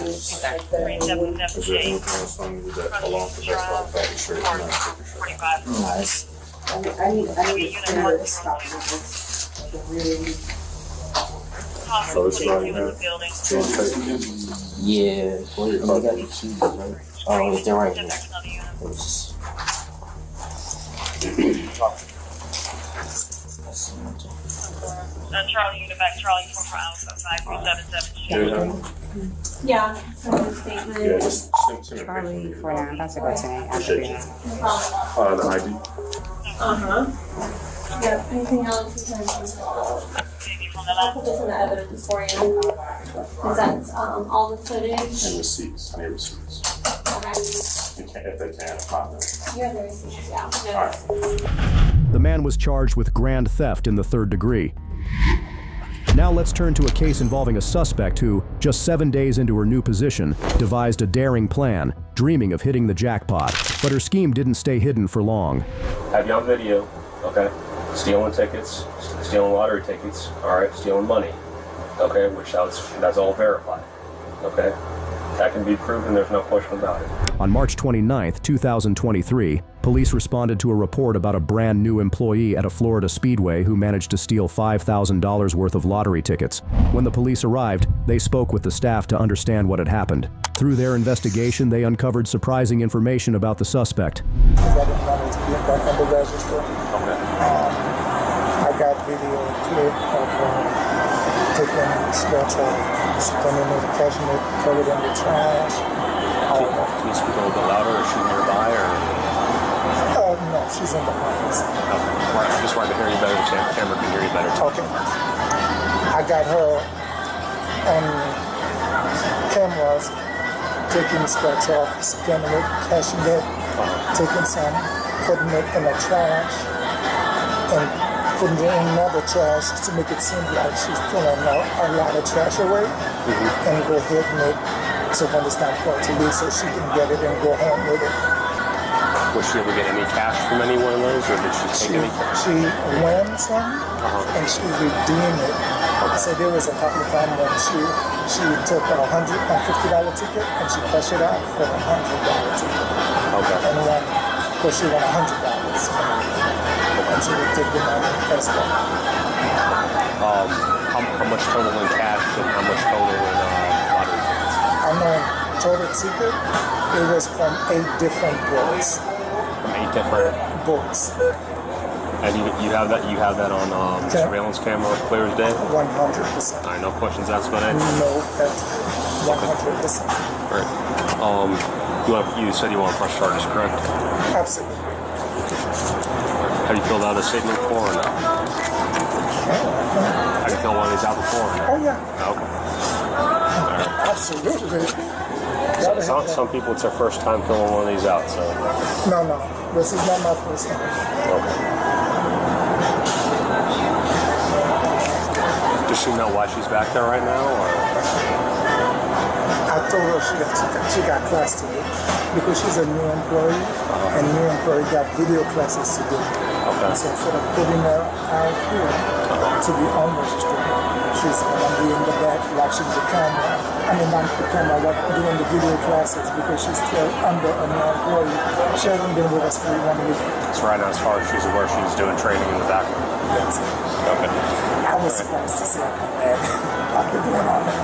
there anything else on you that belongs to that bag shirt? Nice. I need this copy of this. Like a really. So this right here. Do you want to take it? Yeah. You got the keys, right? Oh, they're right here. Charlie, unit back, Charlie 4 for Alpha 5377. Yeah. Statement. Yeah, just send a Charlie picture. 49, I'm about to go today. Appreciate you. The ID. Yeah. Anything else? I'll put this in the evidence for you. Is that all the footage? And receipts. I need receipts. Okay. If they can, if not, then. You have the receipts, yeah. All right. The man was charged with grand theft in the 3rd degree. Now let's turn to a case involving a suspect who, just 7 days into her new position, devised a daring plan, dreaming of hitting the jackpot. But her scheme didn't stay hidden for long. Have you on video, okay? Stealing tickets, stealing lottery tickets, all right? Stealing money, okay? Which that's all verified, okay? That can be proven, there's no question about it. On March 29, 2023, police responded to a report about a brand new employee at a Florida speedway who managed to steal $5,000 worth of lottery tickets. When the police arrived, they spoke with the staff to understand what had happened. Through their investigation, they uncovered surprising information about the suspect. I didn't manage to get back on the register. I got video clip of taking scratch off, spending it, catching it, covered in the trash. Can you speak a little bit louder? Is she nearby or? No, she's in the office. Okay. I just wanted to hear you better. The camera can hear you better. Okay. I got her on cameras taking the scratch off, scanning it, cashing it, taking some, putting it in the trash, and putting it in another trash to make it seem like she's throwing a lot of trash away, and go ahead and make so when it's time for her to leave, so she can get it and go home with it. Was she ever get any cash from any one of those, or did she take any cash? She won some, and she redeemed it. So there was a couple of times when she took a $150 ticket and she cashed it out for a $100 ticket. Okay. And then, of course, she won $100 from it. And she would take the money as well. How much total in cash and how much total in lottery tickets? I know total ticket, it was from 8 different books. From 8 different books. And you have that on surveillance camera clear as day? 100%. All right, no questions asked about it? No, that's 100%. All right. You said you want to press charges, correct? Absolutely. Have you filled out a statement before or no? Have you filled one of these out before or no? Oh, yeah. Okay. All right. Absolutely. Some people, it's their first time filling one of these out, so. No. This is not my first time. Okay. Does she know why she's back there right now, or? I told her she got class today because she's a new employee, and new employee got video classes to do. Okay. So instead of putting her out here to be unregistered, she's gonna be in the back watching the camera. I mean, not the camera, but doing the video classes because she's still under a new employee. She hasn't been with us for 1 week. So right now, as far as she's aware, she's doing training in the back. Yes. Okay. I was surprised to see her come back after doing all that.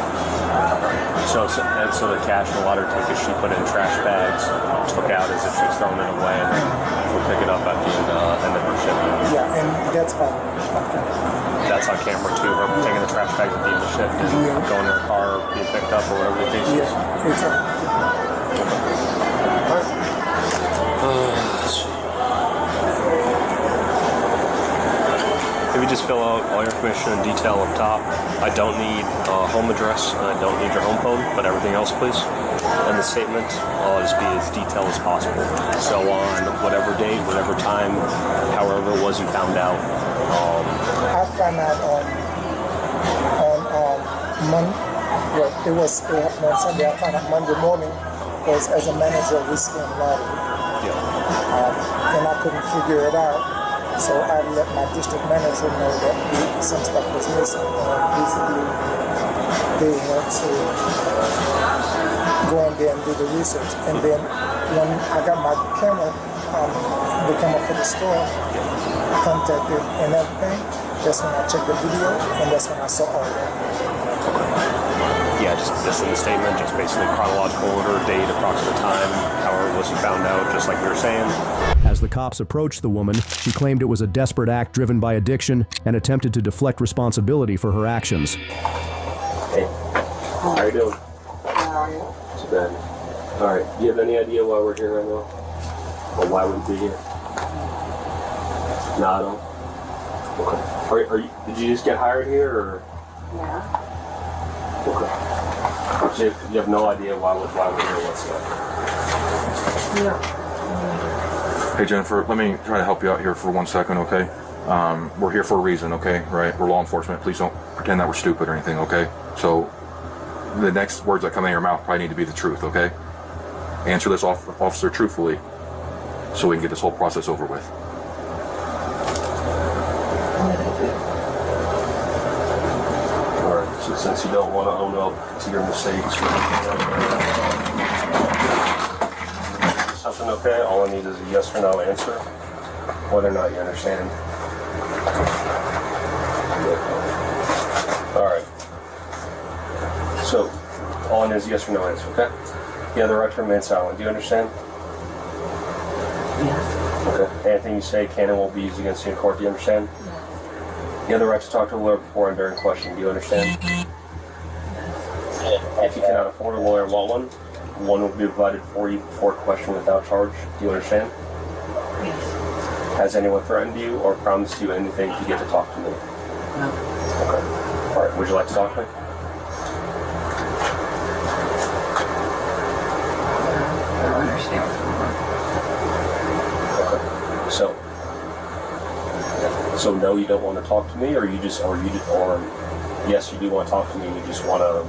So the cash and lottery tickets she put in trash bags, took out as if she's throwing it away, and then we'll pick it up at the end of her shift. Yeah, and that's all. That's on camera too, her taking the trash bags at the end of the shift and going to her car or being picked up or whatever the case is. Yeah, it's all. Let's see. If you just fill out all your information in detail up top. I don't need home address, and I don't need your home phone, but everything else, please. And the statement, I'll just be as detailed as possible. So on whatever date, whatever time, however it was you found out. I found out on Monday. Well, it happened on Sunday. I found out Monday morning because as a manager of Whiskey and Lottery, and I couldn't figure it out. So I let my district manager know that some stuff was missing, and basically they had to go in there and do the research. And then when I got my camera, the camera for the store, contacted and everything, that's when I checked the video, and that's when I saw all that. Yeah, just in the statement, just basically chronological order, date, approximate time, however it was you found out, just like you were saying. As the cops approached the woman, she claimed it was a desperate act driven by addiction and attempted to deflect responsibility for her actions. Hey, how are you doing? How are you? Too bad. All right, do you have any idea why we're here right now? Or why we'd be here? No, I don't. Okay. Did you just get hired here, or? Yeah. Okay. So you have no idea why we're here whatsoever? No. Hey Jennifer, let me try to help you out here for 1 second, okay? We're here for a reason, okay? Right? We're law enforcement. Please don't pretend that we're stupid or anything, okay? So the next words that come out of your mouth probably need to be the truth, okay? Answer this officer truthfully so we can get this whole process over with. Alright, so since you don't want to own up to your mistakes, something okay? All I need is a yes or no answer, whether or not you understand. Alright. So, all I need is a yes or no answer, okay? You have the right to remain silent. Do you understand? Yeah. Okay. Anything you say can and will be used against you in court. Do you understand? Yes. You have the right to talk to a lawyer before and during questioning. Do you understand? Yes. If you cannot afford a lawyer and want one will be provided for you before question without charge. Do you understand? Yes. Has anyone threatened you or promised you anything to get to talk to me? No. Okay. All right. Would you like to talk to me? I don't understand what's going on. Okay. So no, you don't want to talk to me, or yes, you do want to talk to me. You just want to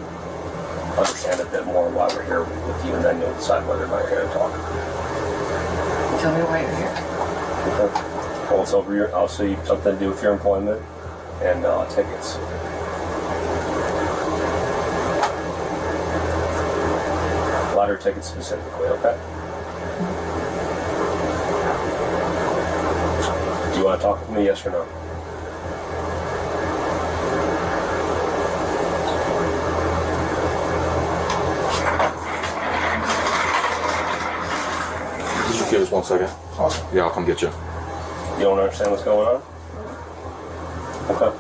understand a bit more why we're here with you, and then you'll decide whether or not you're here to talk. Tell me why you're here. Okay. Well, it's over your. I'll see something to do with your employment and tickets. Lottery tickets specifically, okay? Do you want to talk with me, yes or no? Just give us 1 second. Yeah, I'll come get you. You don't understand what's going on? Okay.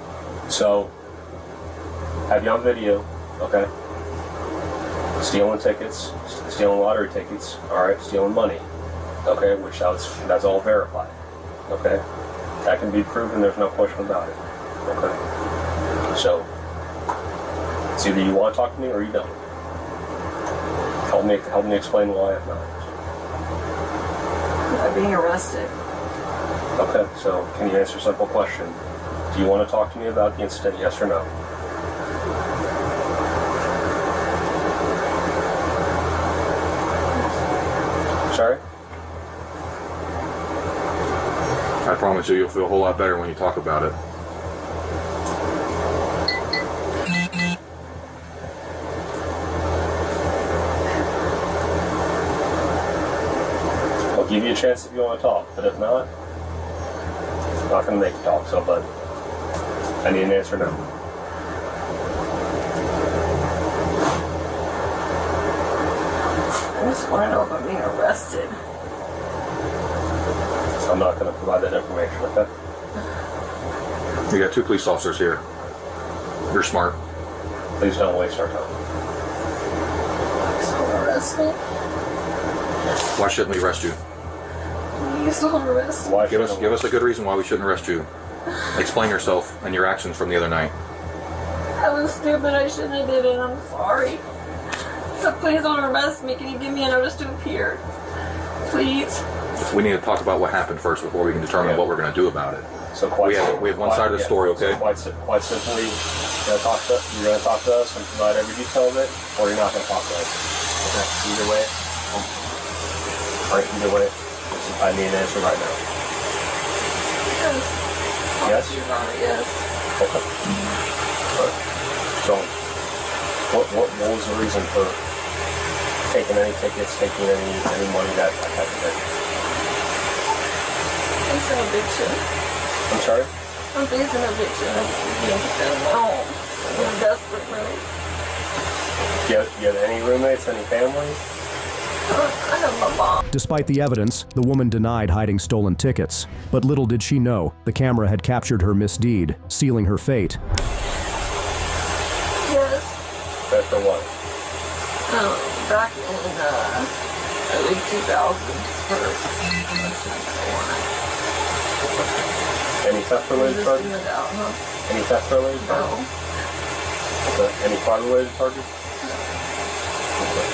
So, have you on video, okay? Stealing tickets, stealing lottery tickets, alright, stealing money, okay, which that's all verified, okay? That can be proven, there's no question about it, okay? So, it's either you want to talk to me or you don't. Help me explain why if not. I'm being arrested. Okay, so can you answer a simple question? Do you want to talk to me about the incident, yes or no? Sorry? I promise you'll feel a whole lot better when you talk about it. I'll give you a chance if you want to talk, but if not, I'm not going to make you talk, but I need an answer now. I just want to know if I'm being arrested. I'm not going to provide that information, okay? You got 2 police officers here. You're smart. Please don't waste our time. Please don't arrest me. Why shouldn't we arrest you? Please don't arrest me. Give us a good reason why we shouldn't arrest you. Explain yourself and your actions from the other night. I was stupid. I shouldn't have did it. I'm sorry. So please don't arrest me. Can you give me a notice to appear? Please. We need to talk about what happened first before we can determine what we're going to do about it. So we have one side of the story, okay? So quite simply, you're going to talk to us and provide every detail of it, or you're not going to talk to us. Okay. Either way. Right. Either way. I need an answer right now. Yes. Yes. Yes. Okay. Right. So, what was the reason for taking any tickets, taking any money that type of thing? It's an eviction. I'm sorry? I'm facing eviction. I'm being kicked out of my home. I'm in a desperate mood. You have any roommates, any family? I have my mom. Despite the evidence, the woman denied hiding stolen tickets. But little did she know, the camera had captured her misdeed, sealing her fate. Yes. After what? Back in early 2000s. Any theft related charges? Any theft related charges? No. Okay. Any fraud-related charges? Okay.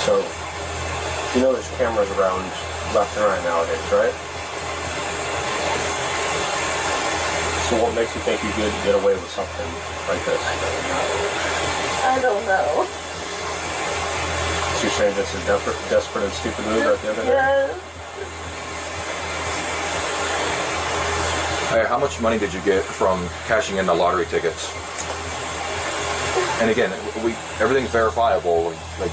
So, you know there's cameras around left and right nowadays, right? So what makes you think you could get away with something like this? I don't know. So you're saying this is desperate and stupid move at the other day? Yes. Hey, how much money did you get from cashing in the lottery tickets? And again, everything's verifiable. Like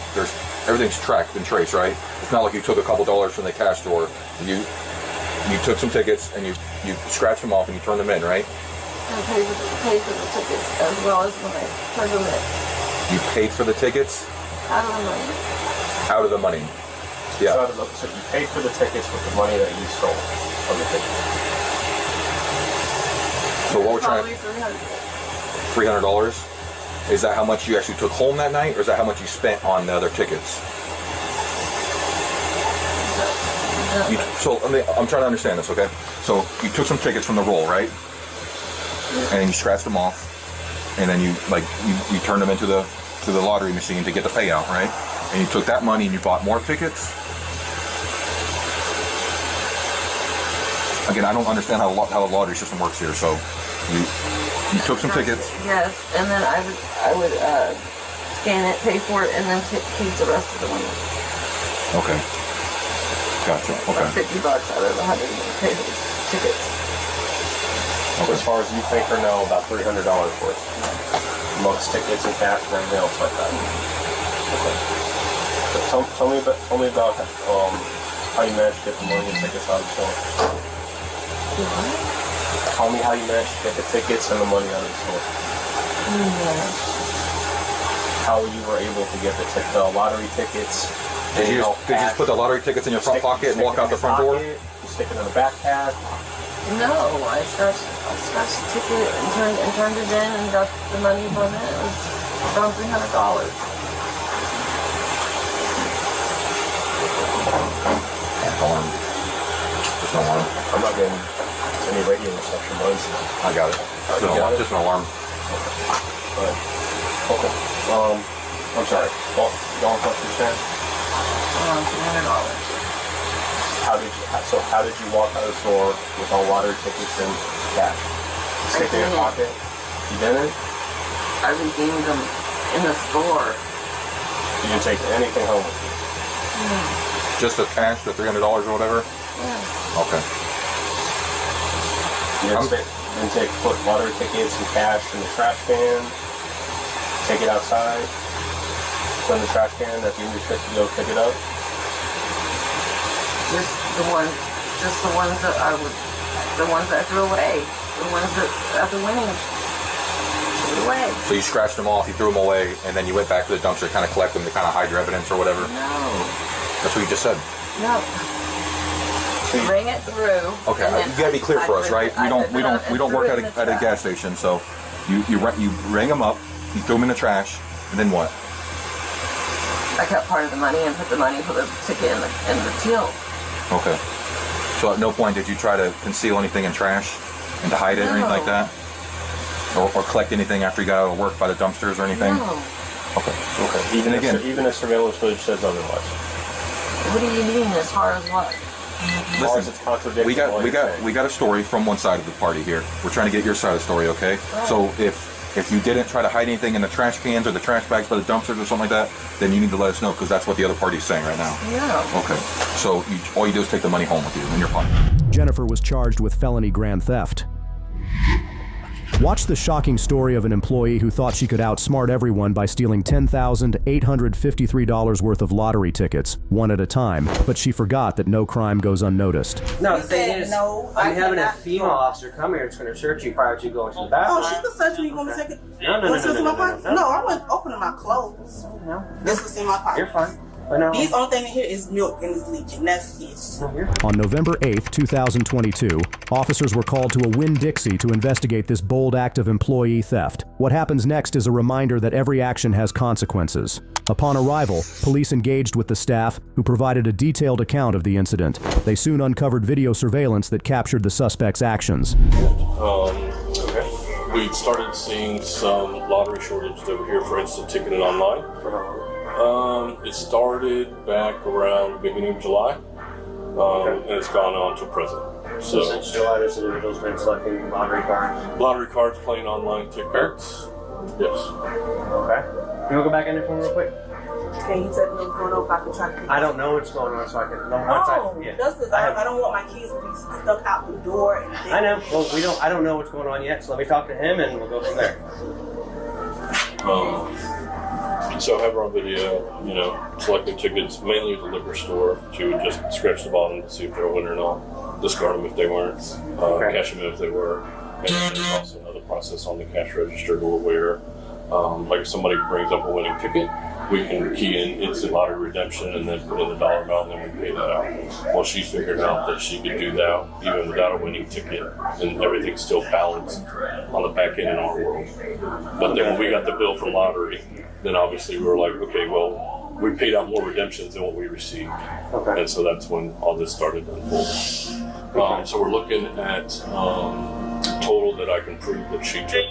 everything's tracked and traced, right? It's not like you took a couple dollars from the cash drawer. You took some tickets and you scratched them off and you turned them in, right? I paid for the tickets as well as when I turned them in. You paid for the tickets? Out of the money. Out of the money. Yeah. So you paid for the tickets with the money that you stole from the tickets. So what we're trying Probably $300? Is that how much you actually took home that night, or is that how much you spent on the other tickets? I'm trying to understand this, okay? So you took some tickets from the roll, right? And you scratched them off, and then you turned them into the lottery machine to get the payout, right? And you took that money and you bought more tickets. Again, I don't understand how the lottery system works here. So you took some tickets. Yes, and then I would scan it, pay for it, and then keep the rest of the money. Okay. Gotcha. Okay. $50 out of the 100 and pay for the tickets. So as far as you think or know, about $300 worth. Amongst tickets and cash and everything else like that. Okay. So tell me about how you managed to get the money and tickets out of the store. Tell me how you managed to get the tickets and the money out of the store. How you were able to get the lottery tickets. Did you just put the lottery tickets in your front pocket and walk out the front door? You stick it in the backpack. No, I scratched the ticket and turned it in and got the money from it. It was around $300. Alarm. Just an alarm. I'm not getting any radio reception noise. I got it. Just an alarm. Okay. Okay. I'm sorry. Well, y'all what you're saying? $300. How did you walk out of the store with all lottery tickets and cash? Stick in your pocket? You didn't? I redeemed them in the store. You didn't take anything home with you? Just the cash, the $300 or whatever? Yeah. Okay. You didn't put lottery tickets and cash in the trash can, take it outside, put in the trash can at the end of your shift to go pick it up? Just the ones that I threw away. The ones that after winning threw away. So you scratched them off, you threw them away, and then you went back to the dumpster to kind of collect them to kind of hide your evidence or whatever? No. That's what you just said. No. Bring it through. Okay, you gotta be clear for us, right? We don't work at a gas station, so you ring them up, you throw them in the trash, and then what? I kept part of the money and put the money for the ticket in the till. Okay. So at no point did you try to conceal anything in trash and to hide it or anything like that? Or collect anything after you got out of work by the dumpsters or anything? No. Okay. Okay. Even if surveillance footage says otherwise. What do you mean as far as what? Listen, we got a story from one side of the party here. We're trying to get your side of the story, okay? Right. So if you didn't try to hide anything in the trash cans or the trash bags by the dumpsters or something like that, then you need to let us know, because that's what the other party's saying right now. Yeah. Okay. So all you do is take the money home with you in your pocket. Jennifer was charged with felony grand theft. Watch the shocking story of an employee who thought she could outsmart everyone by stealing $10,853 worth of lottery tickets, one at a time, but she forgot that no crime goes unnoticed. No, the thing is, I'm having a female officer come here that's going to search you prior to going to the bathroom. Oh, she can search me. You want me to take it? No. No, I wasn't opening my clothes. No. This was in my pocket. You're fine. No. These only thing in here is milk and it's leaking. That's it. On November 8th, 2022, officers were called to a Winn-Dixie to investigate this bold act of employee theft. What happens next is a reminder that every action has consequences. Upon arrival, police engaged with the staff, who provided a detailed account of the incident. They soon uncovered video surveillance that captured the suspect's actions. Okay. we started seeing some lottery shortages over here for instant ticketing online. It started back around the beginning of July, and it's gone on to present. So since July, this individual's been selecting lottery cards? Lottery cards, playing online tickets. Yes. Okay. Can we go back in there for me real quick? Can you tell me what's going on if I can try to... I don't know what's going on, so I can... Just because I don't want my kids to be stuck out the door. And I know. Well, I don't know what's going on yet, so let me talk to him and we'll go from there. So I have her on video, you know, selecting tickets, mainly at the liquor store. She would just scratch the bottom to see if they're a winner and all, discard them if they weren't, cash them in if they were. And then there's also another process on the cash register where, like if somebody brings up a winning ticket, we can key in instant lottery redemption and then put in the dollar amount and then we pay that out. Well, she figured out that she could do that even without a winning ticket and everything's still balanced on the back end in our world. But then when we got the bill for lottery, then obviously we were like, okay, well, we paid out more redemptions than what we received. And so that's when all this started to unfold. So we're looking at total that I can prove that she took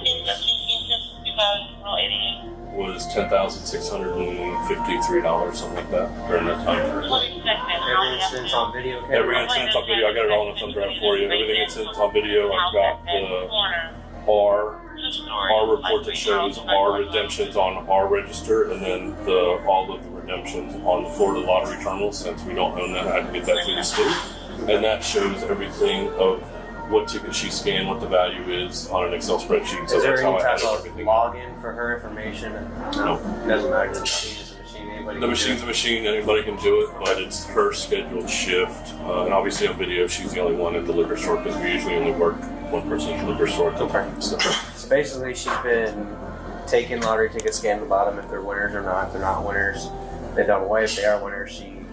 was $10,653, something like that, during that time period. Every instance on video? Every instance on video. I got it all in a thumb drive for you. Everything instance on video. I've got our report that shows our redemptions on our register, and then all of the redemptions on the Florida lottery terminal. Since we don't own that, I had to get that through the state, and that shows everything of what ticket she scanned, what the value is on an Excel spreadsheet. So is there that's how any I type had of everything. login for her information? No. It doesn't matter. The machine is a machine. Anybody The machine's a machine. Anybody can do it, but it's her scheduled shift. And obviously on video, she's the only one at the liquor store because we usually only work one person at the liquor store. So basically, she's been taking lottery tickets, scanning the bottom if they're winners or not. If they're not winners, they don't away. If they are winners, she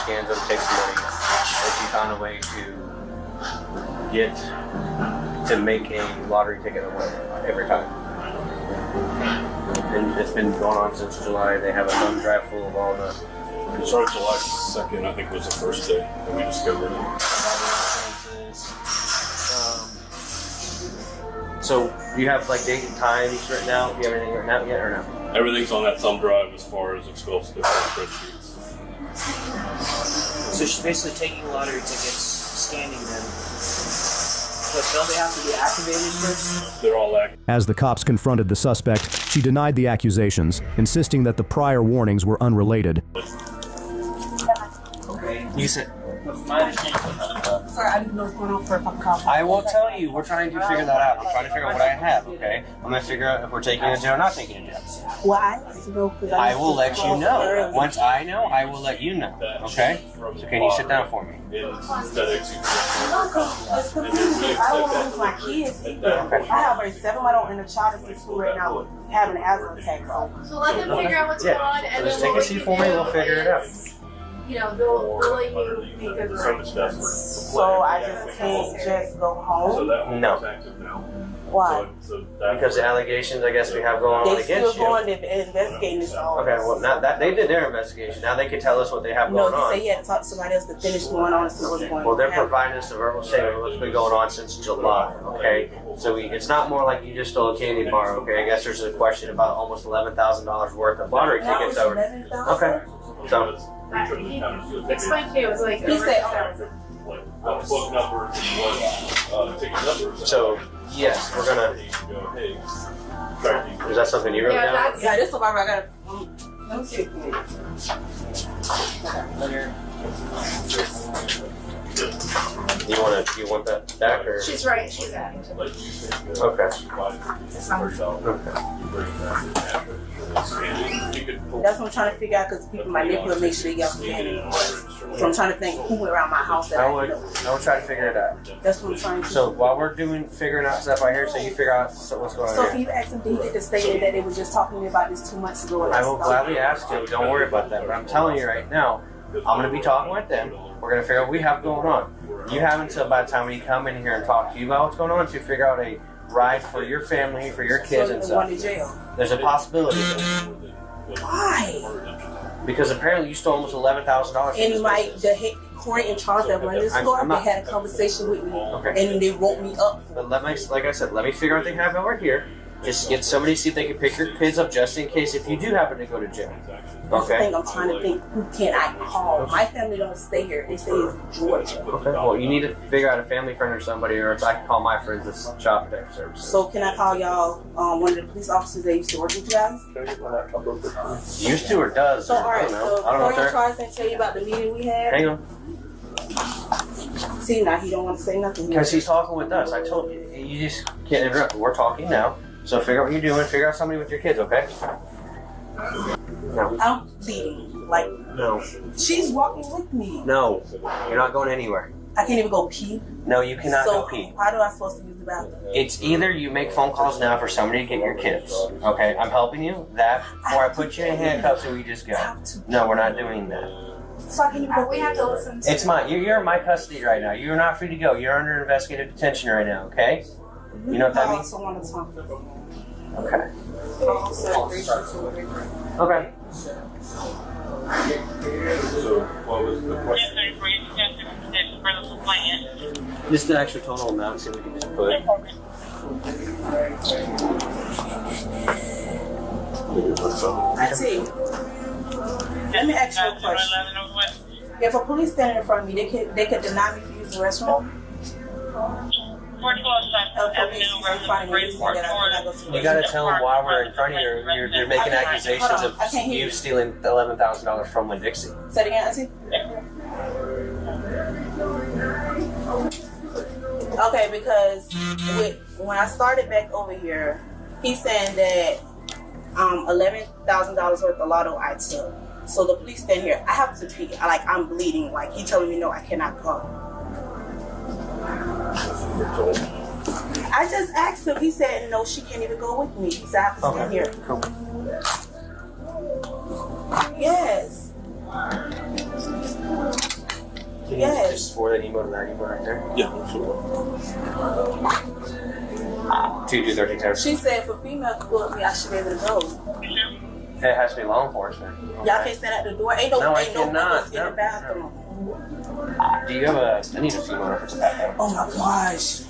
scans them, takes the money, and she found a way to make a lottery ticket a winner every time. And it's been going on since July. They have a thumb drive full of all the... It started July 2nd, I think was the first day that we discovered it. So do you have like date and times written out? Do you have anything written out yet or no? Everything's on that thumb drive as far as Excel spreadsheets. So she's basically taking lottery tickets, scanning them. But don't they have to be activated first? They're all active. As the cops confronted the suspect, she denied the accusations, insisting that the prior warnings were unrelated. Okay. You said... Sorry, I didn't know what's going on for a call. I will tell you, we're trying to figure that out. I'm trying to figure out what I have, okay? I'm going to figure out if we're taking a jail or not taking a jail. Well, I need to know because I will let you know. Once I know, I will let you know, okay? So can you sit down for me? I don't want to lose my kids either. I have a 7-month-old and a child that's in school right now having an asthma attack. So let them figure out what's going on, and just then take a seat for me. We'll figure it out. You know, they'll let you make a decision. So I just can't just go home? No. Why? Because the allegations, I guess, we have going on They against still you. going to investigate this all. Okay, well, now that they did their investigation. Now they can tell us what they have No, going on. he said he had to talk to somebody else to finish going on and see what's going on. Well, they're providing us a verbal statement of what's been going on since July, okay? So it's not more like you just stole a candy bar, okay? I guess there's a question about almost $11,000 worth of lottery tickets over. Okay, so... Explain to you, it's like... He said, Book numbers, ticket numbers. So, yes, we're gonna... Is that something you wrote down? Yeah, this is what I got. Let me see. You want that back or? She's right, she's at it. Okay. That's what I'm trying to figure out because people manipulate, make sure they get candy. So I'm trying to think who went around my house that I would try to figure it out. That's what I'm trying to do. So while we're figuring out stuff right here, so you figure out what's going on So here. can you ask them, did he get the statement that they were just talking to me about this 2 months ago? I will gladly ask you. Don't worry about that. But I'm telling you right now, I'm going to be talking with them. We're going to figure out what we have going on. You have until by the time we come in here and talk to you about what's going on to figure out a ride for your family, for your kids and stuff. Going to jail. There's a possibility. Why? Because apparently you stole almost $11,000. And the head Corey and Charles that run this store, they had a conversation with me, and they wrote me up. But like I said, let me figure out what they have over here. Just get somebody, see if they can pick your kids up just in case if you do happen to go to jail. That's the thing, I'm trying to think, who can I call? My family don't stay here. They stay in Georgia. Okay. Well, you need to figure out a fammy friend or somebody, or else I can call my friends that shop at their services. So can I call y'all one of the police officers that used to work with you guys? Used to or does? So alright, so Corey and sir. Charles didn't tell you about the meeting we had? Hang on. See, now he don't want to say nothing. Because he's talking with us. I told you. You just can't interrupt. We're talking now. So figure out what you're doing. Figure out somebody with your kids, okay? No. I'm bleeding. Like, No. she's walking with me. No. You're not going anywhere. I can't even go pee. No, you cannot So go pee. how do I supposed to use the bathroom? It's either you make phone calls now for somebody to get your kids. Okay? I'm helping you. That, or I put you in handcuffs and we just go. No, we're not doing that. So I can't even go. We have to listen to. It's mine. You're in my custody right now. You're not free to go. You're under investigative detention right now, okay? You know what that means? Someone to talk to. Okay. Okay. Just the actual total amount, see if we can just put. I see. Let me ask you a question. If a police standing in front of me, they could deny me for using the restroom? You gotta tell them why we're in front of you. You're making accusations of you stealing $11,000 from Winn-Dixie. Say it again, Auntie. Okay, because when I started back over here, he's saying that $11,000 worth of lotto I took. So the police stand here. I have to pee. I'm bleeding. Like, he telling me no, I cannot go. I just asked him. He said no, she can't even go with me. He said I have to stand here. Cool. Yes. Can Yes. you just forward that email to that email right there? Yeah, sure. 223. She said for female to go with me, I should be able to go. It has to be law enforcement. Y'all can't stand at the door. Ain't no I windows cannot. in the bathroom. Do you have I need a female reference bathroom. Oh my gosh.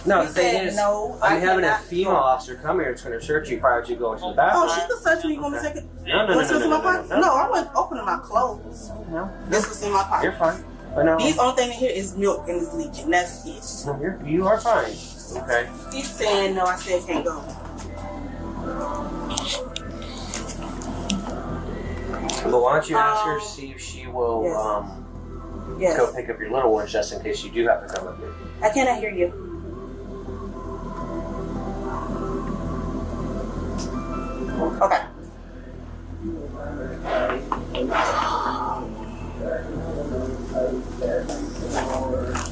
No, He the thing said is, no, I'm I having a cannot female officer come here that's going to search you prior to you going to the bathroom. Oh, she could search me. You want me to take it? No, You want to search my pocket? No, I wasn't opening my clothes. No. This was in my pocket. You're fine. But no. These only thing in here is milk and it's leaking. That's it. No, you are fine. Okay. He's saying no. I said can't go. But why don't you ask her, see if she will Yes. go pick up your little ones just in case you do have to come with me. I cannot hear you. Okay.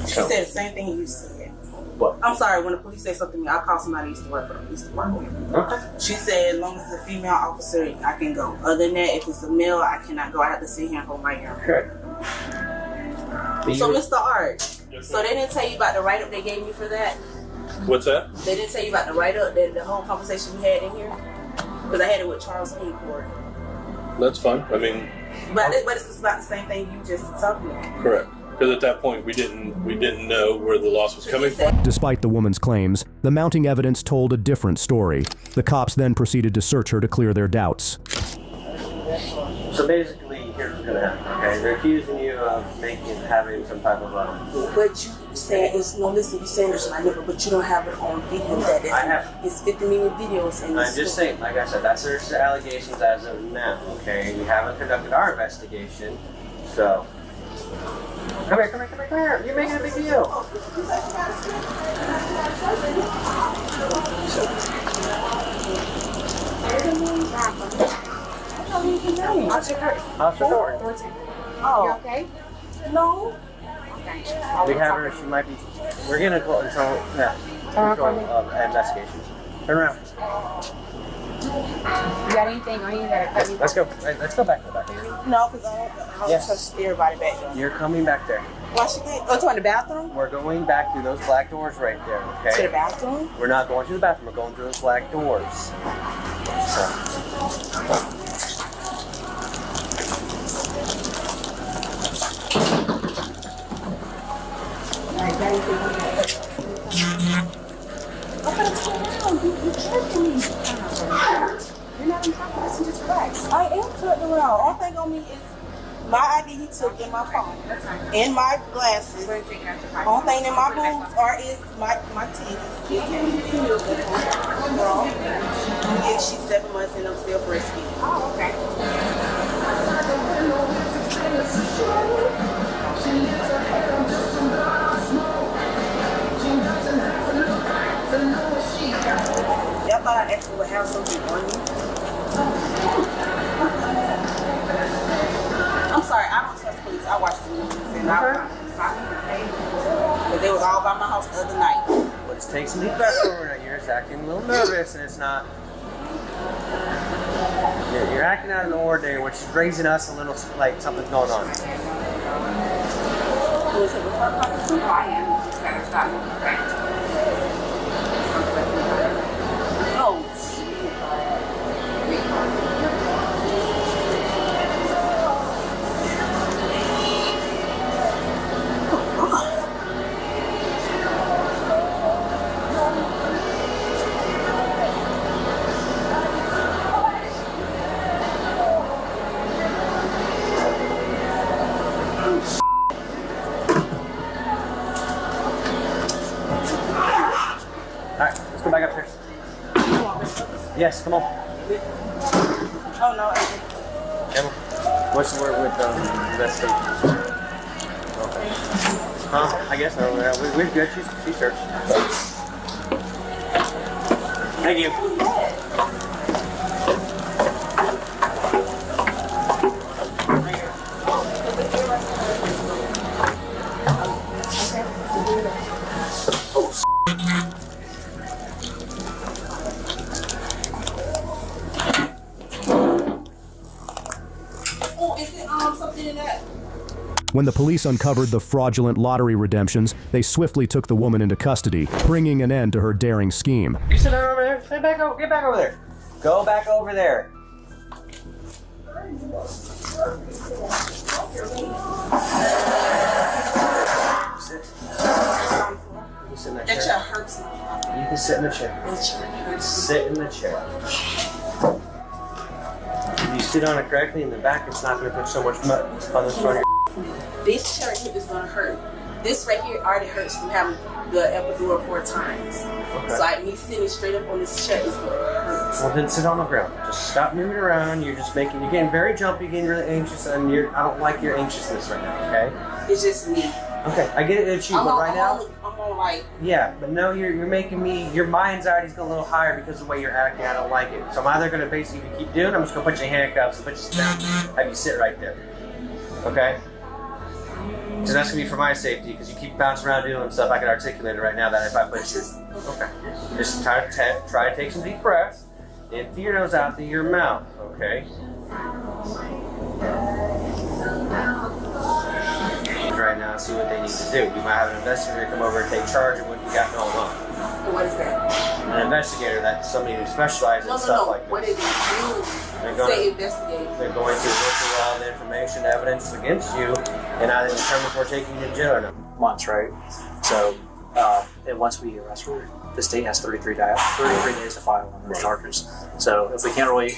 She said the same thing you said. What? I'm sorry, when the police say something to me, I call somebody who used to work for the police department. Okay. She said as long as it's a female officer, I can go. Other than that, if it's a male, I cannot go. I have to sit here and hold my hair. Correct. So, Mr. Art, so they didn't tell you about the write-up they gave me for that? What's that? They didn't tell you about the write-up, the whole conversation we had in here? Because I had it with Charles King for it. That's fine. I mean, But it's just about the same thing you just talked about. correct. Because at that point, we didn't know where the loss was coming from. Despite the woman's claims, the mounting evidence told a different story. The cops then proceeded to search her to clear their doubts. So basically, here's what's gonna happen. Okay, they're accusing you of having some type of But you saying it's no listen, you saying there's my nipple, but you don't have it on video that I have. It's 50 million videos and I'm just saying, like I said, that's their allegations as of now. Okay, we haven't conducted our investigation, so. Come here. You're making a big deal. I'll take her. Oh. You okay? No. We have her. She might be. We're gonna go until investigations. Turn around. You got anything on you that cut me? Let's go. Let's go back. No, because I don't Yes. trust everybody back there. You're coming back there. Why she can't? Oh, to the bathroom? We're going back through those black doors right there. Okay. To the bathroom? We're not going to the bathroom. We're going through those black doors. So. tucked around. Only thing on me is my ID he took in my phone. And my glasses. Only thing in my boots is my titties. Yeah, she's 7 months and I'm still breastfeeding. Oh, okay. Y'all thought I actually would have something on you? I'm sorry, I don't trust police. I watch the movies and but they was all by my house the other night. Well, just take some deep breaths over it. You're just acting a little nervous, and it's not. You're acting out of the ordinary, which is raising us a little like something's going on. Was it before Pakistan? I am. Just gotta stop. Oh, Alright, let's go back upstairs. Yes, come on. Oh no, Emma, what's the word with investigation? Okay. Huh? I guess no. We're good. She's searched. Thank you. When the police uncovered the fraudulent lottery redemptions, they swiftly took the woman into custody, bringing an end to her daring scheme. You sit down over there. Get back over there. Go back over there. Sit. You sit in that chair. That chair hurts me. You can sit in the chair. Sit in the chair. If you sit on it correctly in the back, it's not going to put so much mud on the front of your. This chair here is gonna hurt. This right here already hurts from having the epidural 4 times. Okay. So like me sitting straight up on this chair is gonna hurt. Well then sit on the ground. Just stop moving around. You're getting very jumpy, getting really anxious, and I don't like your anxiousness right now, okay? It's just me. Okay, I get it, it's you, but right now... I'm on like... Yeah, but no, you're making me... My anxiety's going a little higher because of the way you're acting. I don't like it. So I'm either going to basically keep doing it, I'm just going to put you in handcuffs and put you down, have you sit right there. Okay? So that's going to be for my safety, because you keep bouncing around doing stuff, I can articulate it right now that if I put you... Okay. Just try to take some deep breaths, in through your nose, out through your mouth, okay? Right now, see what they need to do. You might have an investigator come over and take charge of what you got going on. What is that? An investigator, that's somebody who specializes in stuff like this. What did they do? Say investigate. They're going to look through all the information, evidence against you, and either determine if we're taking you to jail or not. Months, right? So, and once we arrest her, the state has 33 days to file on those charges. So, if we can't really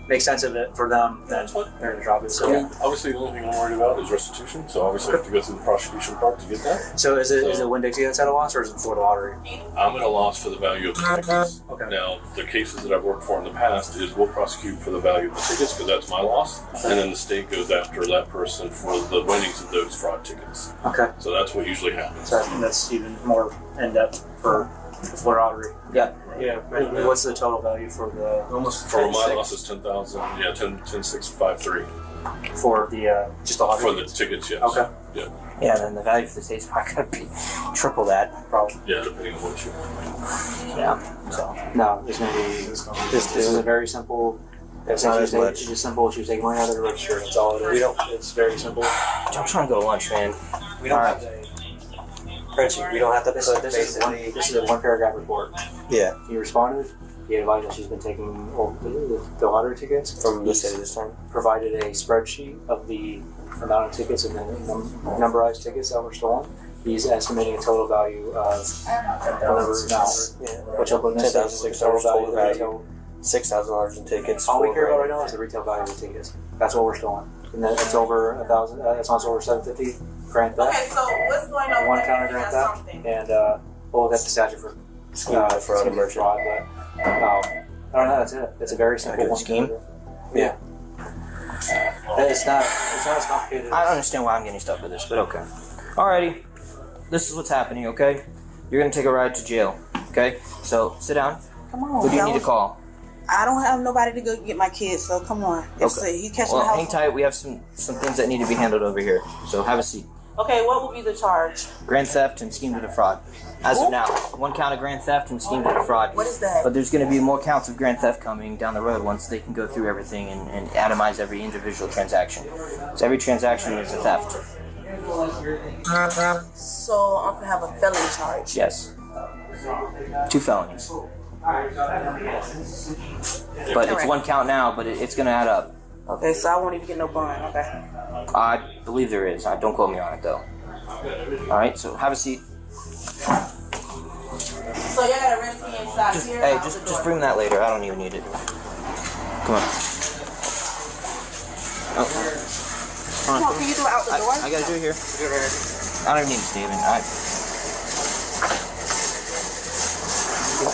make sense of it for them, then they're going to drop it. So, obviously, the only thing I'm worried about is restitution. So, obviously, I have to go through the prosecution part to get that. So, is it Winn-Dixie that's at a loss, or is it for the lottery? I'm at a loss for the value of the tickets. Okay. Now, the cases that I've worked for in the past is we'll prosecute for the value of the tickets because that's my loss, and then the state goes after that person for the winnings of those fraud tickets. Okay. So that's what usually happens. So that's even more in depth for the lottery. Yeah. Yeah. And what's the total value for the For my loss is 10,000. Yeah, 10,653. For the just the lottery? For the tickets, yes. Okay. Yeah. Yeah, then the value for the state's probably going to be triple that, probably. Yeah, depending on what you. Yeah. So no, it's going to be. This is a very simple. It's not as much. It's just simple. She was taking money out of the register. That's all it is. It's very simple. I'm trying to go to lunch, man. We don't have to. We don't have to. This is a 1 paragraph report. Yeah. He responded. He advised that she's been taking the lottery tickets from the state this time. Provided a spreadsheet of the amount of tickets and the numberized tickets that were stolen. He's estimating a total value of whatever amount, which will put this total value $6,000 in tickets. All we $4 care about right grand. now is the retail value of the tickets. That's what we're stolen. And then it's over 1,000. It's also over 750 grand theft. Okay, so what's going on? One with counter that? grand That's theft, something. and well, that's the statute for Scheme of fraud and merchant. fraud. But I don't know. That's it. It's a very simple one. scheme? Yeah. It's not as complicated. I don't understand why I'm getting stuck with this, but okay. Alrighty, this is what's happening. Okay, you're gonna take a ride to jail. Okay, so sit down. Come on. Who do you need to call? I don't have nobody to go get my kids, so come on. Okay. You catch Well, my house. hang tight. We have some things that need to be handled over here. So have a seat. Okay, what will be the charge? Grand theft and scheme to defraud. As of now, 1 count of grand theft and scheme to defraud. What is that? But there's going to be more counts of grand theft coming down the road once they can go through everything and atomize every individual transaction. So every transaction is a theft. So I'm gonna have a felony charge. Yes. 2 felonies. But it's 1 count now, but it's going to add up. Okay, so I won't even get no bond. Okay. I believe there is. Don't quote me on it, though. All right, so have a seat. So y'all gotta arrest me inside here. Hey, just bring that later. I don't even need it. Come on. Oh. Come on, can you do it out the door? I gotta do it here. I don't even need it, Steven.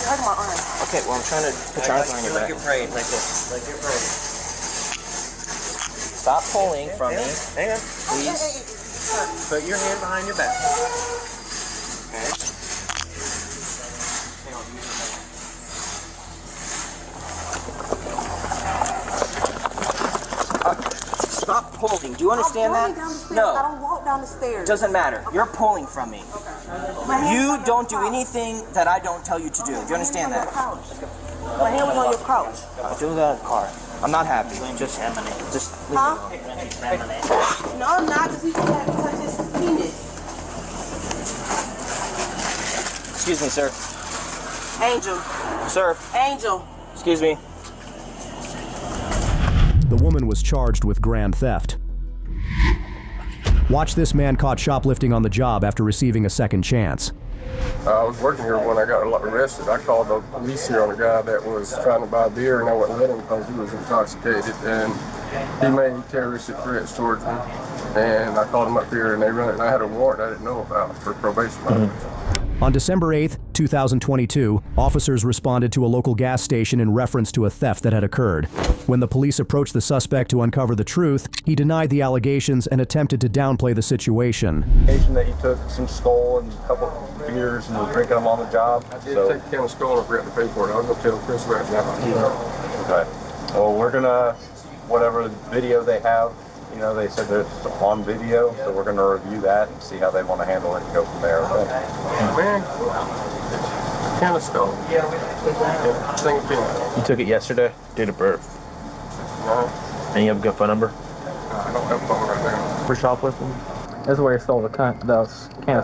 Hurt my arm. Okay, well, I'm trying to put your arms on your back. Like you're praying, like this. Like you're praying. Stop pulling from me. Hang on. Please. Put your hand behind your back. Okay. Stop pulling. Do you understand that? No. I don't walk down the stairs. Doesn't matter. You're pulling from me. You don't do anything that I don't tell you to do. Do you understand that? My hand was on your couch. Do that in the car. I'm not happy. Just leave me alone. No, I'm not, because he just had to touch his penis. Excuse me, sir. Angel. Sir. Angel. Excuse me. The woman was charged with grand theft. Watch this man caught shoplifting on the job after receiving a second chance. I was working here when I got arrested. I called the police here on a guy that was trying to buy beer, and I wouldn't let him because he was intoxicated, and he made terroristic threats towards me. And I called him up here, and they run it, and I had a warrant I didn't know about for probation violation. On December 8th, 2022, officers responded to a local gas station in reference to a theft that had occurred. When the police approached the suspect to uncover the truth, he denied the allegations and attempted to downplay the situation. That he took some Skull and a couple of beers and was drinking them on the job. I did take a can of Skull and I forgot to pay for it. I was going to tell Chris right now. Okay. Well, we're going to, whatever video they have, you know, they said that it's on video, so we're going to review that and see how they want to handle it and go from there, okay? Man, can of Skull. You took it yesterday? Date of birth? And you have a good phone number? I don't have a phone right now. For shoplifting? This is where he stole the can of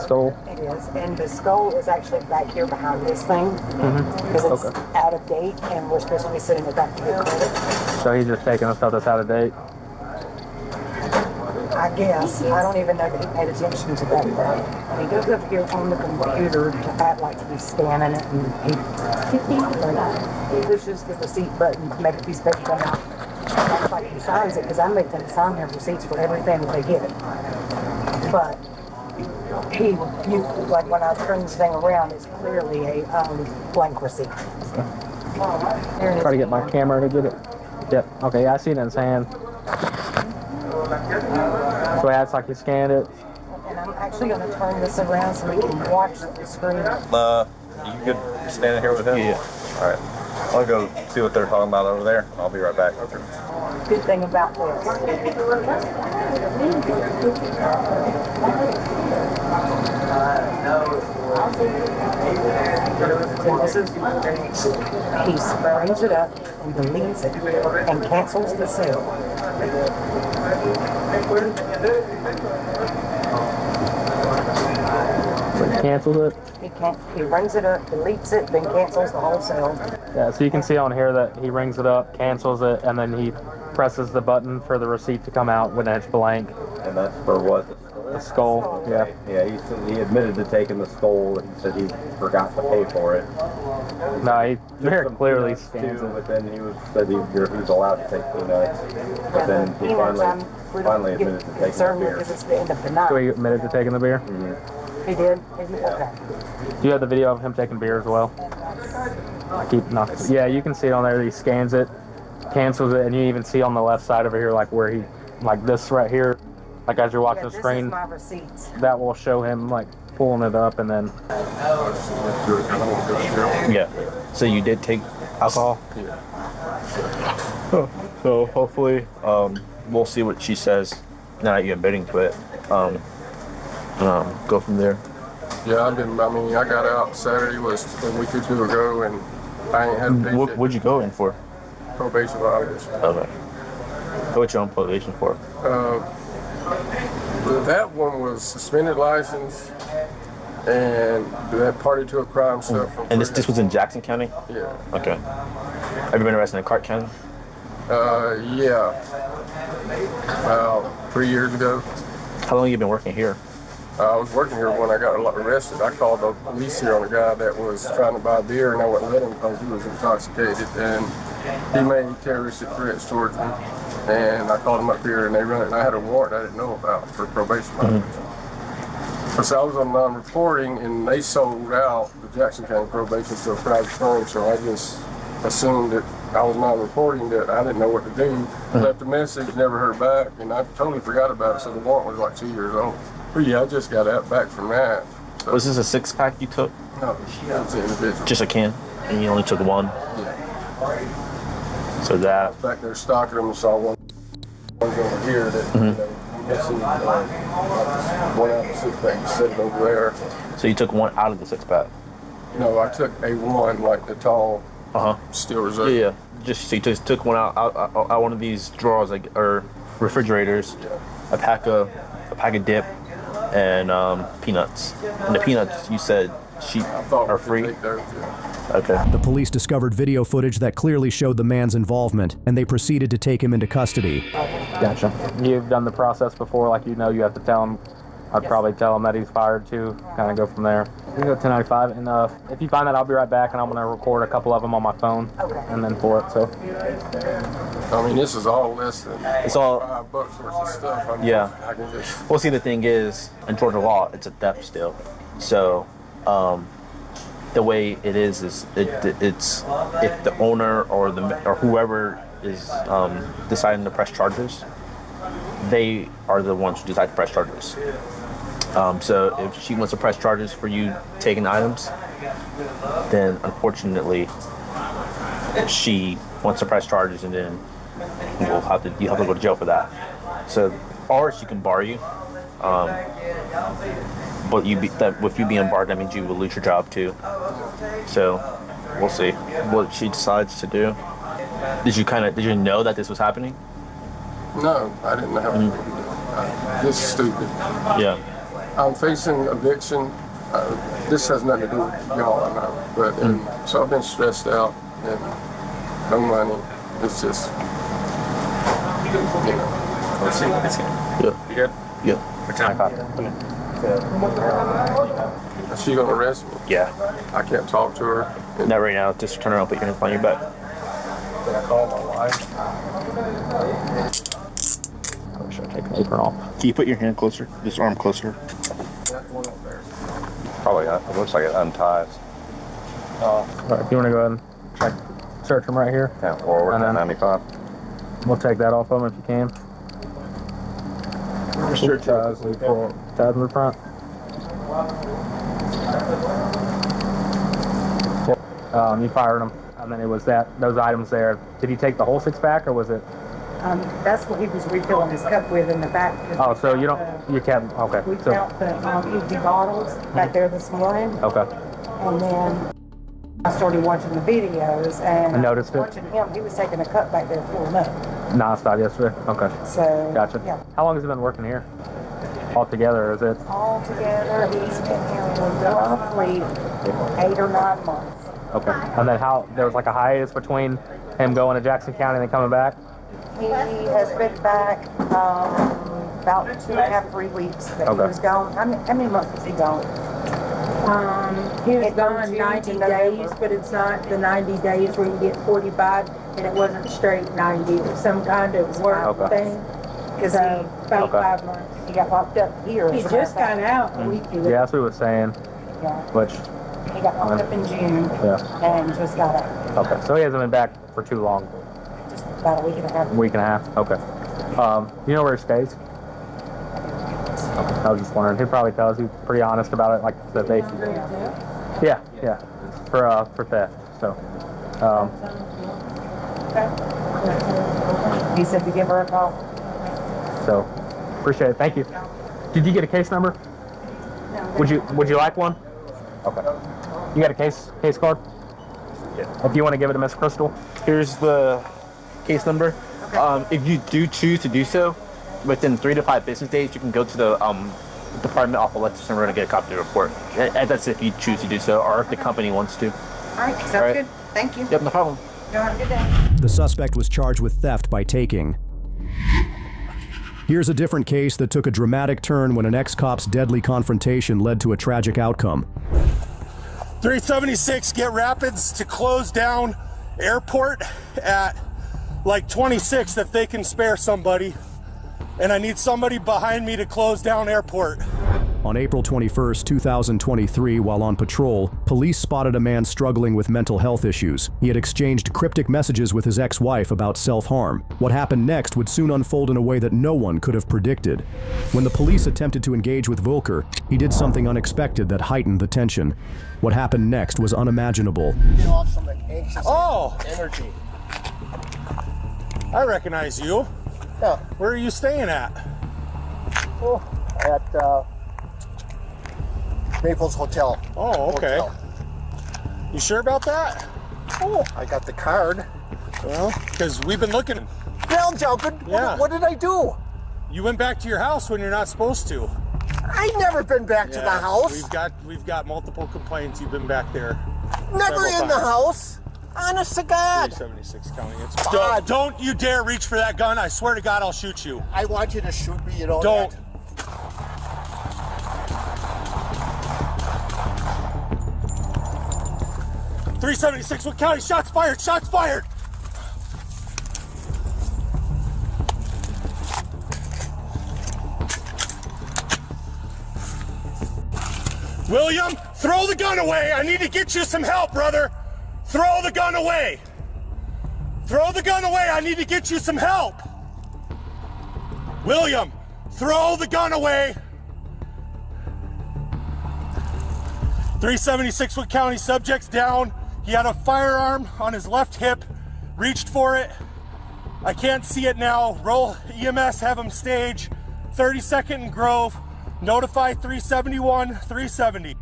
Skull. It is, and the Skull is actually back here behind this thing because it's out of date, and we're supposed to be sitting it back to get credit. So he's just taking the stuff that's out of date. I guess. I don't even know that he paid attention to that part. He goes up here on the computer to act like he's scanning it, and he pushes the receipt button to make a piece of paper come out. That's like he signs it, because I make them sign their receipts for everything that they get. But like when I turn this thing around, it's clearly a blank receipt. Try to get my camera to get it. Yep. Okay, I see it in his hand. So it acts like he scanned it. And I'm actually going to turn this around so we can watch the screen. You good standing here with him? Yeah. All right. I'll go see what they're talking about over there. I'll be right back. Okay. Good thing about this. He springs it up and deletes it and cancels the sale. So he cancels it. He rings it up, deletes it, then cancels the whole sale. Yeah, so you can see on here that he rings it up, cancels it, and then he presses the button for the receipt to come out when it's blank. And that's for what? The Skull, yeah. Yeah, he admitted to taking the Skull, and he said he forgot to pay for it. No, he very Took clearly peanuts scans too, it. but then he said he was allowed to take peanuts. But then he finally admitted to taking the beer. Because it's the end of the night. So he admitted to taking the beer? He did? Okay. Do you have the video of him taking beer as well? I keep knocking. Yeah, you can see it on there. He scans it, cancels it, and you even see on the left side over here, like where he, like this right here, like as you're watching the screen, This is my receipts. that will show him like pulling it up and then. Yeah. So you did take alcohol? Yeah. So hopefully, we'll see what she says now that you're admitting to it. Go from there. Yeah, I got out Saturday, was a week or two ago, and I ain't had a paycheck. What'd you go in for? Probation violation. Okay. What you on probation for? That one was suspended license and that party to a crime stuff. And this was in Jackson County? Yeah. Okay. Have you been arrested in Clark County? Yeah. About 3 years ago. How long have you been working here? I was working here when I got arrested. I called the police here on a guy that was trying to buy beer, and I wouldn't let him because he was intoxicated, and he made terroristic threats towards me. And I called him up here, and they run it. And I had a warrant I didn't know about for probation violation. So I was on non-reporting, and they sold out the Jackson County probation to a private firm. So I just assumed that I was non-reporting, that I didn't know what to do. Left a message, never heard back, and I totally forgot about it. So the warrant was like 2 years old. But yeah, I just got out back from that. So. Was this a 6-pack you took? No, that was an individual. Just a can? And you only took one? Yeah. So that. I was back there stocking them and saw one over here that, you know, missing one out of the 6-pack, you set it over there. So you took one out of the 6-pack? No, I took a one, like the tall steel reserve. Yeah. Just so you just took one out one of these drawers, like, or refrigerators. Yeah. A pack of dip and peanuts. And the peanuts, you said, are free. Okay. The police discovered video footage that clearly showed the man's involvement, and they proceeded to take him into custody. Gotcha. You've done the process before, like you have to tell him. I'd probably tell him that he's fired too, kind of go from there. We can go 1095, and if you find that, I'll be right back, and I'm going to record a couple of them on my phone, and then for it, so. I mean, this is all less than it's all $5 worth of stuff. I can just... Well, see, the thing is, in Georgia law, it's a theft still. So, the way it is it's if the owner or whoever is deciding to press charges, they are the ones who decide to press charges. So if she wants to press charges for you taking items, then unfortunately she wants to press charges, and then you have to go to jail for that. So, or she can bar you. But with you being barred, that means you will lose your job too. So we'll see what she decides to do. Did you know that this was happening? No, I didn't have to. This is stupid. Yeah. I'm facing eviction. This has nothing to do with y'all, I know. But so I've been stressed out and no money. It's just, you know. Let's see. Yeah. You good? Yeah. For time. Is she gonna arrest me? Yeah. I can't talk to her. Not right now. Just turn around, put your hands on your back. Can I call my wife? Probably should take the apron off. Can you put your hand closer? This arm closer. That one up there. Probably, it looks like it unties. All right, if you want to go ahead and search them right here. Yeah, forward, and then 95. We'll take that off of them if you can. Sure, ties in the front. You fired them, and then it was those items there. Did he take the whole 6-pack, or was it? That's what he was refilling his cup with in the back. Oh, so you can't, okay. We found the empty bottles back there this morning. Okay. And then I started watching the videos, and I noticed it. watching him, he was taking a cup back there filling up. Non-stop yesterday? Okay. So, gotcha. yeah. How long has he been working here? Altogether, is it? Altogether, he's been here for roughly 8 or 9 months. Okay. And then there was like a hiatus between him going to Jackson County and then coming back? He has been back about 2.5, 3 weeks that he was gone. How many months was he gone? He was gone 90 days, but it's not the 90 days where you get 45, and it wasn't straight 90. It was some kind of work thing. So about 5 months. He got locked up here. He just got out a week ago. Yeah, that's what he was saying. Yeah. Which, He got locked up in June yeah. and just got out. Okay, so he hasn't been back for too long. Just about a week and a half. Week and a half. Okay. You know where he stays? Okay. I was just wondering. He'd probably tell us. He's pretty honest about it, like that they. Yeah, yeah. For theft. So. He said to give her a call. So, appreciate it. Thank you. Did you get a case number? Would you like one? Okay. You got a case card? Yeah. If you want to give it to Miss Crystal. Here's the case number. If you do choose to do so, within 3 to 5 business days, you can go to the department off of Lexington Road and get a copy of the report. And that's if you choose to do so, or if the company wants to. All right, sounds good. Thank you. Yep, no problem. You have a good day. The suspect was charged with theft by taking. Here's a different case that took a dramatic turn when an ex-cop's deadly confrontation led to a tragic outcome. 376, get Rapids to close down airport at like 26 if they can spare somebody. And I need somebody behind me to close down airport. On April 21st, 2023, while on patrol, police spotted a man struggling with mental health issues. He had exchanged cryptic messages with his ex-wife about self-harm. What happened next would soon unfold in a way that no one could have predicted. When the police attempted to engage with Volker, he did something unexpected that heightened the tension. What happened next was unimaginable. Get off some anxious energy. I recognize you. Yeah. Where are you staying at? Oh, at Naples Hotel. Oh, okay. You sure about that? Oh, I got the card. Well, because we've been looking. Ground jumping? Yeah. What did I do? You went back to your house when you're not supposed to. I've never been back to the house. We've got multiple complaints. You've been back there. Never in the house. Honest to God. 376 County. It's don't you dare reach for that gun. I swear to God, I'll shoot you. I want you to shoot me. You know don't. That? 376 Wood County, shots fired, shots fired! William, throw the gun away. I need to get you some help, brother. Throw the gun away. Throw the gun away. I need to get you some help. William, throw the gun away. 376 Wood County, subject's down. He had a firearm on his left hip, reached for it. I can't see it now. Roll EMS, have him stage. 32nd and Grove. Notify 371, 370.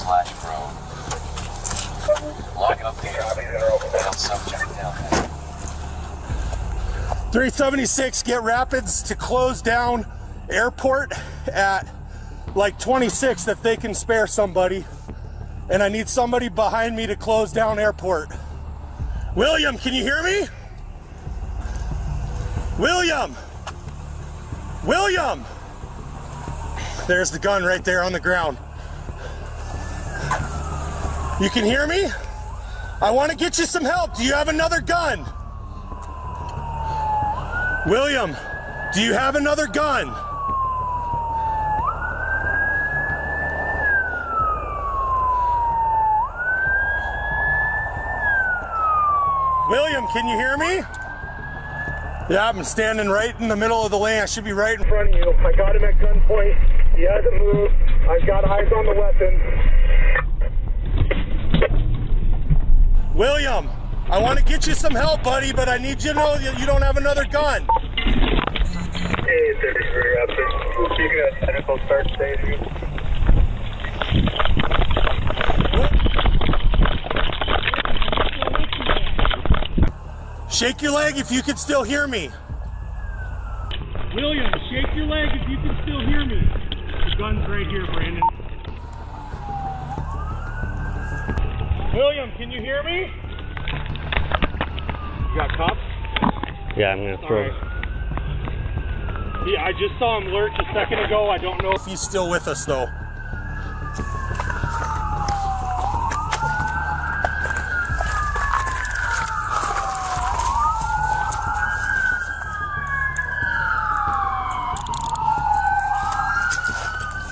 MP/Grove. Log up here. Male subject down there. 376, get Rapids to close down airport at like 26 if they can spare somebody. And I need somebody behind me to close down airport. William, can you hear me? William! William! There's the gun right there on the ground. You can hear me? I want to get you some help. Do you have another gun? William, do you have another gun? William, can you hear me? Yeah, I'm standing right in the middle of the lane. I should be right in front of you. I got him at gunpoint. He hasn't moved. I've got eyes on the weapon. William, I want to get you some help, buddy, but I need you to know that you don't have another gun. Hey, 33 Rapid. You can technical start stage. Shake your leg if you can still hear me. William, shake your leg if you can still hear me. The gun's right here, Brandon. William, can you hear me? You got cops? Yeah, I'm gonna throw. Yeah, I just saw him lurch a second ago. I don't know if he's still with us though.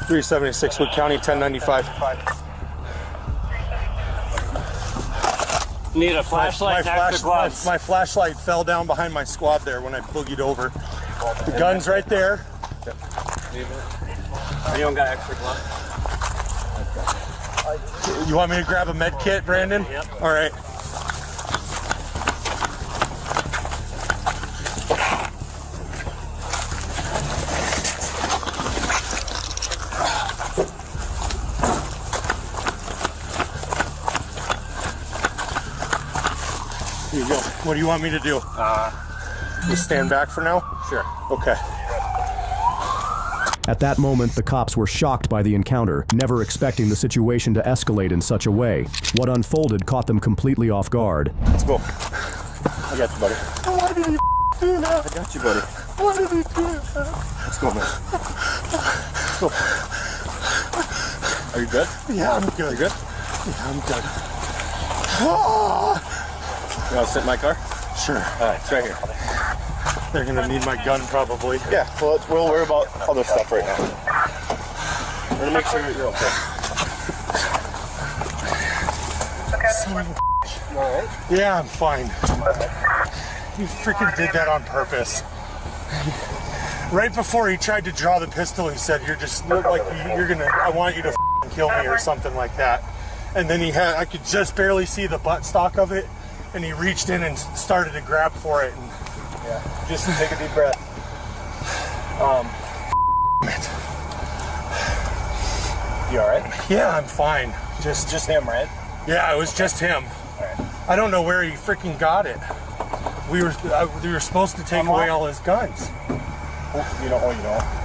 .376 Wood County, 1095. Need a flashlight and extra gloves. My flashlight fell down behind my squad there when I boogied over. The gun's right there. Anyone got extra gloves? You want me to grab a med kit, Brandon? Yep. All right. Here you go. What do you want me to do? Just stand back for now? Sure. Okay. At that moment, the cops were shocked by the encounter, never expecting the situation to escalate in such a way. What unfolded caught them completely off guard. Let's go. I got you, buddy. Why did you do that? I got you, buddy. Why did you do that? Let's go, man. Let's go. Are you good? Yeah, I'm good. You good? Yeah, I'm good. Ah! You want to sit in my car? Sure. All right, it's right here. They're gonna need my gun probably. Yeah, well, we'll worry about other stuff right now. We're gonna make sure you're okay. Son of a You all right? Yeah, I'm fine. You freaking did that on purpose. Right before he tried to draw the pistol, he said, "You're just look like you're gonna. I want you to f***ing kill me or something like that." And then I could just barely see the buttstock of it, and he reached in and started to grab for it. And yeah, just take a deep breath. You all right? Yeah, I'm fine. Just him, right? Yeah, it was just him. Right. I don't know where he freaking got it. We were supposed to take away all his guns. You don't.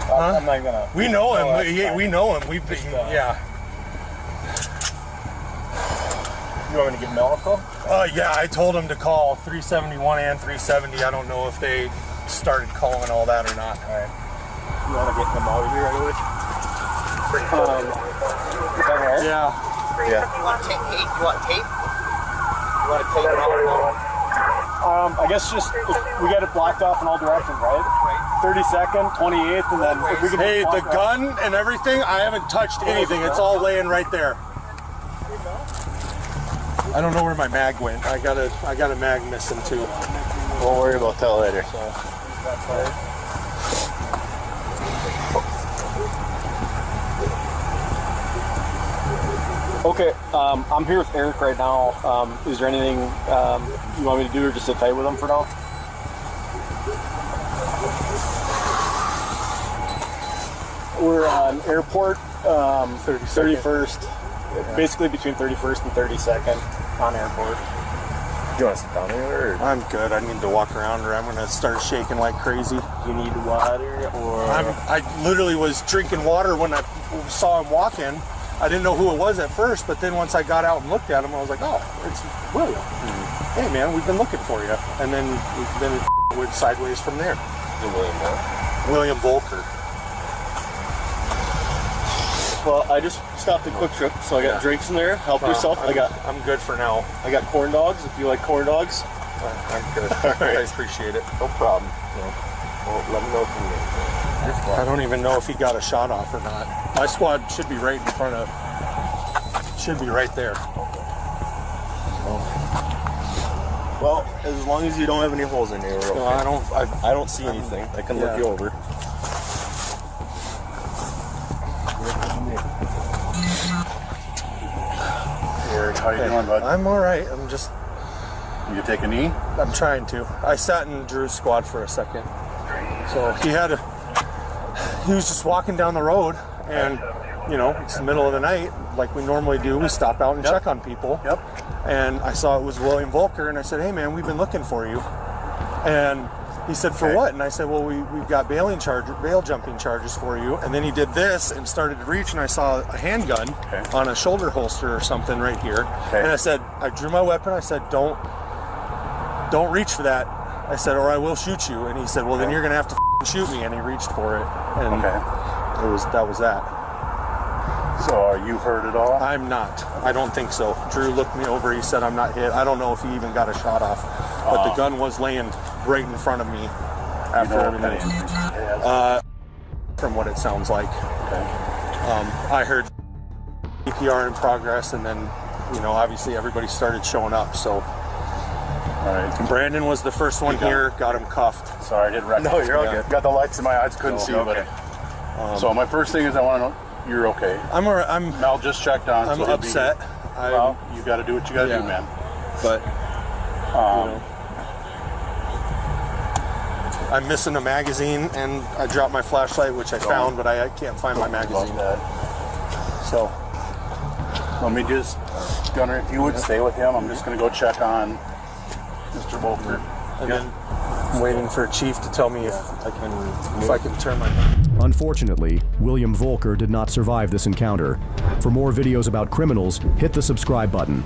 Huh? I'm not even gonna. We know him. No, we know him. We've been, yeah. You want me to give Mel a call? Yeah, I told him to call 371 and 370. I don't know if they started calling all that or not. All right. You want to get them out of here right away? Yeah. Yeah. You want tape? You want tape? You want to take it all? I guess just if we get it blocked off in all directions, right? 32nd, 28th, and then if we can. Hey, the gun and everything, I haven't touched anything. It's all laying right there. I don't know where my mag went. I got a mag missing too. Won't worry about that later. Okay, I'm here with Eric right now. Is there anything you want me to do, or just sit tight with him for now? We're on airport, 31st, basically between 31st and 32nd on airport. Do you want to sit down here? Or? I'm good. I need to walk around or I'm going to start shaking like crazy. You need water or? I literally was drinking water when I saw him walk in. I didn't know who it was at first, but then once I got out and looked at him, I was like, oh, it's William. Mm-hmm. Hey, man, we've been looking for you. And then it went sideways from there. William Volker. Well, I just stopped at Quick Trip, so I got drinks in there. Help yourself. I'm good for now. I got corn dogs if you like corn dogs. I'm good. I appreciate it. No problem. Well, let me know if you need anything. I don't even know if he got a shot off or not. My squad should be right in front of. Should be right there. Well, as long as you don't have any holes in there, we're okay. No, I don't see anything. I can look you over. Eric, how you doing, bud? I'm all right. I'm just. You can take a knee? I'm trying to. I sat in Drew's squad for a second. So he was just walking down the road, and it's the middle of the night, like we normally do. We stop out and check on people. Yep. And I saw it was William Volker, and I said, "Hey, man, we've been looking for you." And he said, "For what?" And I said, "Well, we've got bail jumping charges for you." And then he did this and started to reach, and I saw a handgun on a shoulder holster or something right here. And I drew my weapon. I said, "Don't reach for that." I said, "Or I will shoot you." And he said, "Well, then you're gonna have to shoot me, and he reached for it, and that was that. So are you hurt at all? I'm not. I don't think so. Drew looked me over. He said I'm not hit. I don't know if he even got a shot off, but the gun was laying right in front of me after everything. From what it sounds like. I heard CPR in progress, and then, obviously everybody started showing up. So, all right. Brandon was the first one here. Got him cuffed. Sorry, I didn't recognize. No, you're all good. Got the lights in my eyes, couldn't see. But so my first thing is I want to know you're okay. Mel just checked on. I'm so upset. Well, you got to do what you got to do, man. But I'm missing a magazine, and I dropped my flashlight, which I found, but I can't find my magazine. So let me just, Gunner, if you would stay with him, I'm just going to go check on Mr. Volker. And then I'm waiting for Chief to tell me if I can turn my. Unfortunately, William Volker did not survive this encounter. For more videos about criminals, hit the subscribe button.